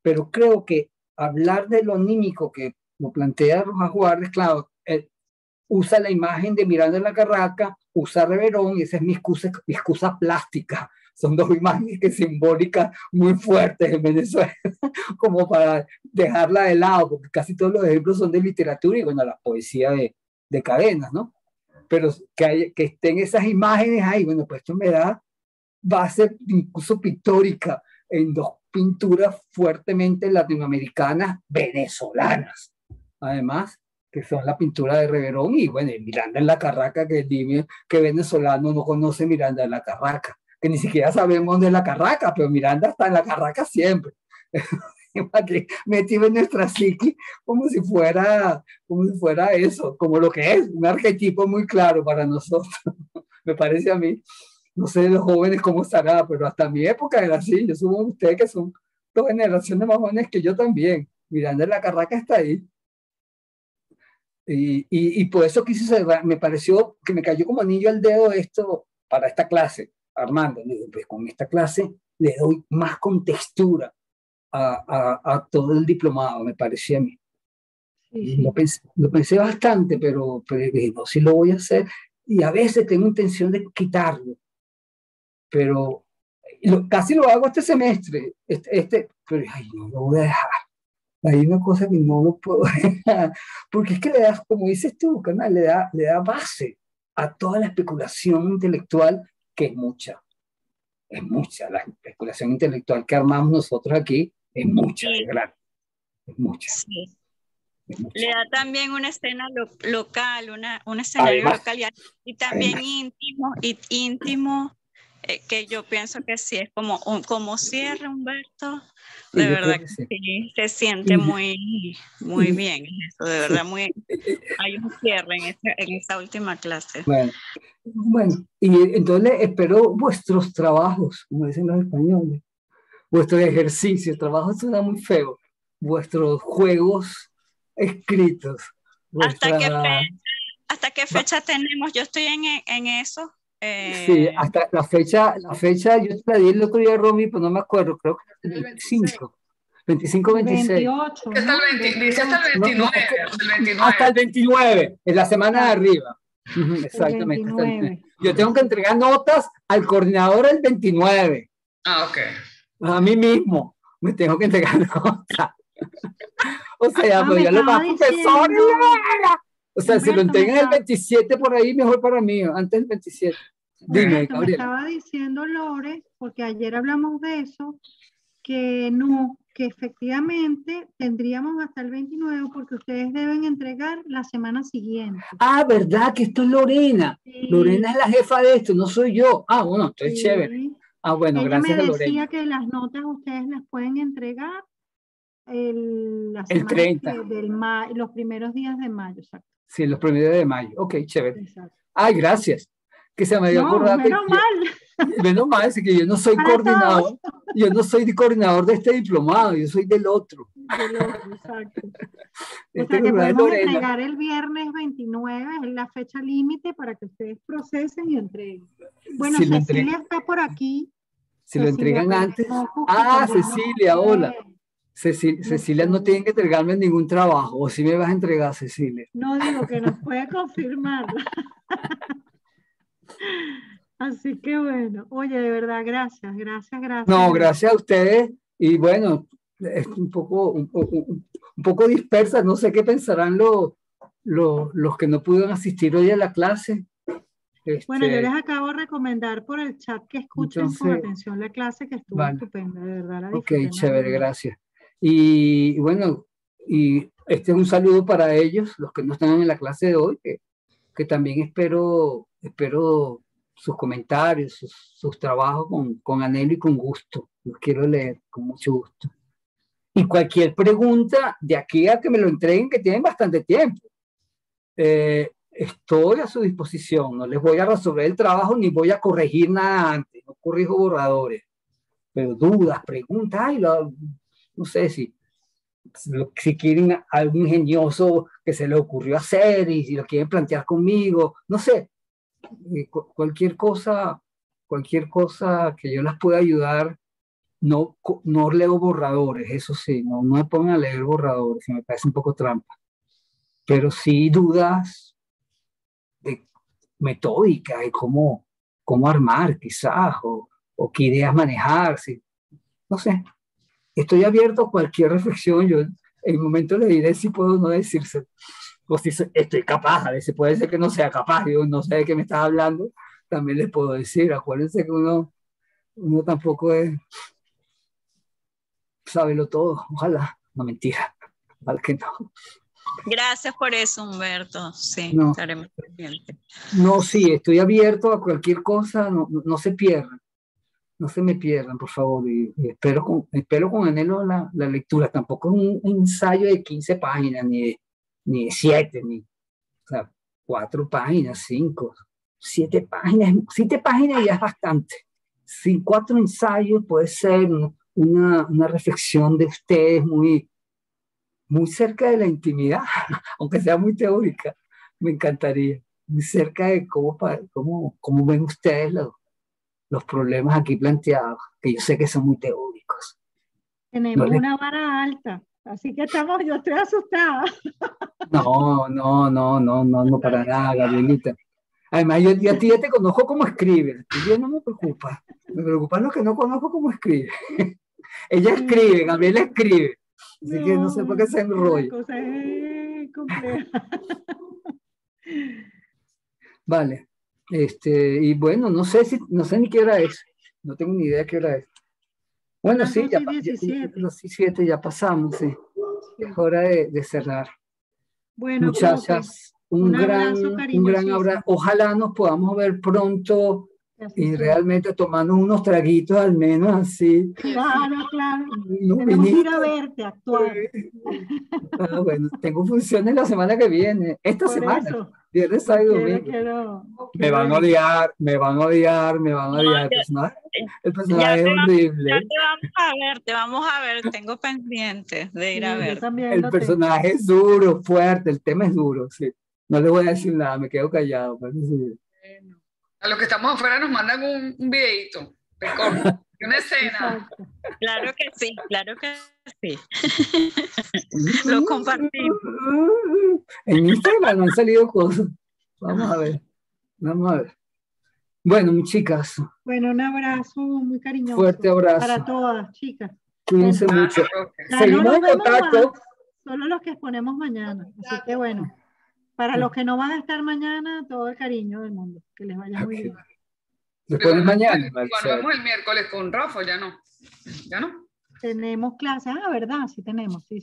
Pero creo que hablar de lo anímico que lo plantea Rojas Juárez, claro, usa la imagen de Miranda en la Carraca, usa Reverón, y esa es mi excusa plástica. Son 2 imágenes que simbólicas muy fuertes en Venezuela, como para dejarla de lado, porque casi todos los ejemplos son de literatura y bueno, la poesía de Cadenas, ¿no? Pero que estén esas imágenes ahí, bueno, pues esto me da base incluso pictórica en 2 pinturas fuertemente latinoamericanas venezolanas, además, que son la pintura de Reverón y bueno, Miranda en la Carraca, que dime que venezolano no conoce Miranda en la Carraca, que ni siquiera sabemos dónde es la Carraca, pero Miranda está en la Carraca siempre. Metido en nuestra psique como si fuera eso, como lo que es, un arquetipo muy claro para nosotros, me parece a mí. No sé los jóvenes cómo estará, pero hasta mi época era así. Yo supongo que ustedes, que son 2 generaciones más jóvenes que yo también. Miranda en la Carraca está ahí. Y por eso quise cerrar. Me pareció que me cayó como anillo al dedo esto para esta clase, Armando. Pues con esta clase le doy más contextura a todo el diplomado, me parecía a mí. Sí. Lo pensé bastante, pero no, sí lo voy a hacer. Y a veces tengo intención de quitarlo, pero casi lo hago este semestre, pero ay, no lo voy a dejar. Hay una cosa que no lo puedo dejar, porque es que le das, como dices tú, canal, le da base a toda la especulación intelectual, que es mucha, la especulación intelectual que armamos nosotros aquí es mucha, sí. Es grande, es mucha. Sí. Le da también una escena local, un escenario local y también íntimo, que yo pienso que sí, es como cierre, Humberto, de verdad que sí, se siente muy bien eso, de verdad, hay un cierre en esa última clase. Bueno, y entonces espero vuestros trabajos, como dicen los españoles, vuestros ejercicios, trabajos suena muy feo, vuestros juegos escritos. ¿Hasta qué fecha? ¿Hasta qué fecha tenemos? Yo estoy en eso. Sí, hasta la fecha yo te la di el otro día, Romy, pero no me acuerdo, creo que es el 25, 26. 28, ¿no? Dice hasta el 29, hasta el 29. Hasta el 29, en la semana de arriba. Exactamente. 29. Yo tengo que entregar notas al coordinador el 29. Ok. A mí mismo me tengo que entregar notas. O sea, pues ya lo más profesor. O sea, si lo entregan el 27 por ahí, mejor para mí, antes del 27. Dime, Humberto, me Gabriela. estaba diciendo Lore, porque ayer hablamos de eso, que no, que efectivamente tendríamos hasta el 29 porque ustedes deben entregar la semana siguiente. Ah, ¿verdad? Que esto es Lorena. Sí. Lorena es la jefa de esto, no soy yo. Ah, bueno, entonces Sí. chévere. Ah, bueno, Ella gracias me a decía Lorena. que las notas ustedes las pueden entregar la El semana 30. los primeros días de mayo, exacto. Sí, los primeros de mayo. Ok, chévere. Exacto. Ay, gracias. Que se me dio No, acordar menos mal. Menos mal, es que yo no soy Para coordinador. todos. Yo no soy coordinador de este diplomado, yo soy del otro. Del otro, exacto. O Este sea que es podemos Lorena. entregar el viernes 29, es la fecha límite para que ustedes procesen y entreguen. Bueno, Si lo Cecilia está por aquí. Si lo entregan Cecilia antes. Perdomo, que Ah, también Cecilia, nos hola. puede- Cecilia no tiene que entregarme ningún trabajo, o si me vas a entregar, Cecilia. No digo que nos puede confirmar. Así que bueno, oye, de verdad, gracias. No, gracias a ustedes. Y bueno, es un poco dispersa, no sé qué pensarán los que no pudieron asistir hoy a la clase. Bueno, yo les acabo de recomendar por el chat que escuchen con Entonces, atención la clase, que estuvo vale. estupenda, de verdad. La Ok, disfruté chévere, enormemente. gracias. Y bueno, y este es un saludo para ellos, los que no están en la clase de hoy, que también espero sus comentarios, sus trabajos con anhelo y con gusto. Los quiero leer con mucho gusto. Y cualquier pregunta de aquí a que me lo entreguen, que tienen bastante tiempo, estoy a su disposición. No les voy a resolver el trabajo ni voy a corregir nada antes. No corrijo borradores. Pero dudas, preguntas, ay, no sé si quieren algo ingenioso que se le ocurrió hacer y si lo quieren plantear conmigo, no sé, cualquier cosa que yo las pueda ayudar. No leo borradores, eso sí, no me pongan a leer borradores, me parece un poco trampa, pero sí dudas de metódica y cómo armar quizás, o qué ideas manejar, sí. No sé, estoy abierto a cualquier reflexión. Yo en el momento le diré si puedo o no decirse, o si estoy capaz. A veces puede ser que no sea capaz, yo no sé de qué me estás hablando, también les puedo decir. Acuérdense que uno tampoco sábelo todo, ojalá, no, mentira, ojalá que no. Gracias por eso, Humberto. Sí, No. estaremos pendientes. No, sí, estoy abierto a cualquier cosa, no se pierdan. No se me pierdan, por favor, y espero con anhelo la lectura. Tampoco es un ensayo de 15 páginas, ni de 7, o sea, 4 páginas, 5, 7 páginas. 7 páginas ya es bastante. 4 ensayos puede ser una reflexión de ustedes muy cerca de la intimidad, aunque sea muy teórica, me encantaría. Muy cerca de cómo ven ustedes los problemas aquí planteados, que yo sé que son muy teóricos. Tenemos una vara alta, así que yo estoy asustada. No, para nada, Gabrielita. Además, yo a ti ya te conozco cómo escribe, yo no me preocupa. Me preocupan los que no conozco cómo escribe. Ella escribe, Gabriela escribe. Así que no sé por qué se enrolla. La cosa es compleja. Vale. Y bueno, no sé ni qué hora es. No tengo ni idea qué hora es. Bueno, sí, ya 17 ya pasamos, sí. Es hora de cerrar. Bueno, muchachas, un gran abrazo. Ojalá nos podamos ver pronto y realmente tomarnos unos traguitos al menos así. Claro. Tenemos que ir a verte actuar. Bueno, tengo funciones la semana que viene, esta semana. Viernes, sábado y domingo. Me van a odiar. El personaje es horrible. Ya te vamos a ver. Tengo pendientes de ir a ver. El personaje es duro, fuerte, el tema es duro, sí. No les voy a decir nada, me quedo callado. A los que estamos afuera nos mandan un videito, una escena. Claro que sí, claro que sí. Lo compartimos. En Instagram han salido cosas. Vamos a ver. Bueno, mis chicas. Bueno, un abrazo muy cariñoso. Fuerte abrazo. Para todas, chicas. Cuídense mucho. Seguimos en contacto. Solo los que exponemos mañana. Así que bueno, para los que no van a estar mañana, todo el cariño del mundo. Que les vaya muy bien. Después de mañana. Bueno, vamos el miércoles con Rafa, ya no. Tenemos clases, verdad, sí tenemos, sí.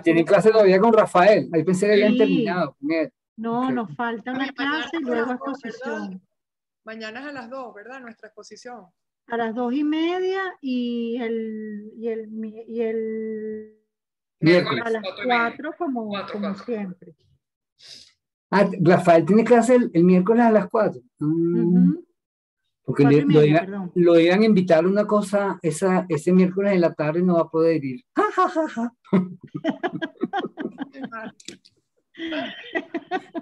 Tienen clase todavía con Rafael. Ahí pensé que habían terminado con él. No, okay. Nos falta una clase y luego exposición. Mañana es a las 2, ¿verdad? Nuestra exposición. A las 2:30 y el miércoles. A las 4 como siempre. Rafael tiene clase el miércoles a las 4. Porque lo iban a invitar a una cosa ese miércoles en la tarde y no va a poder ir.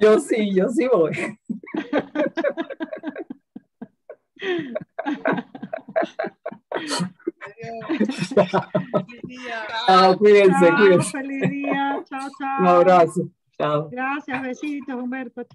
Yo sí voy. Cuídense. Feliz día. Chao. Un abrazo. Chao. Gracias, besitos, Humberto.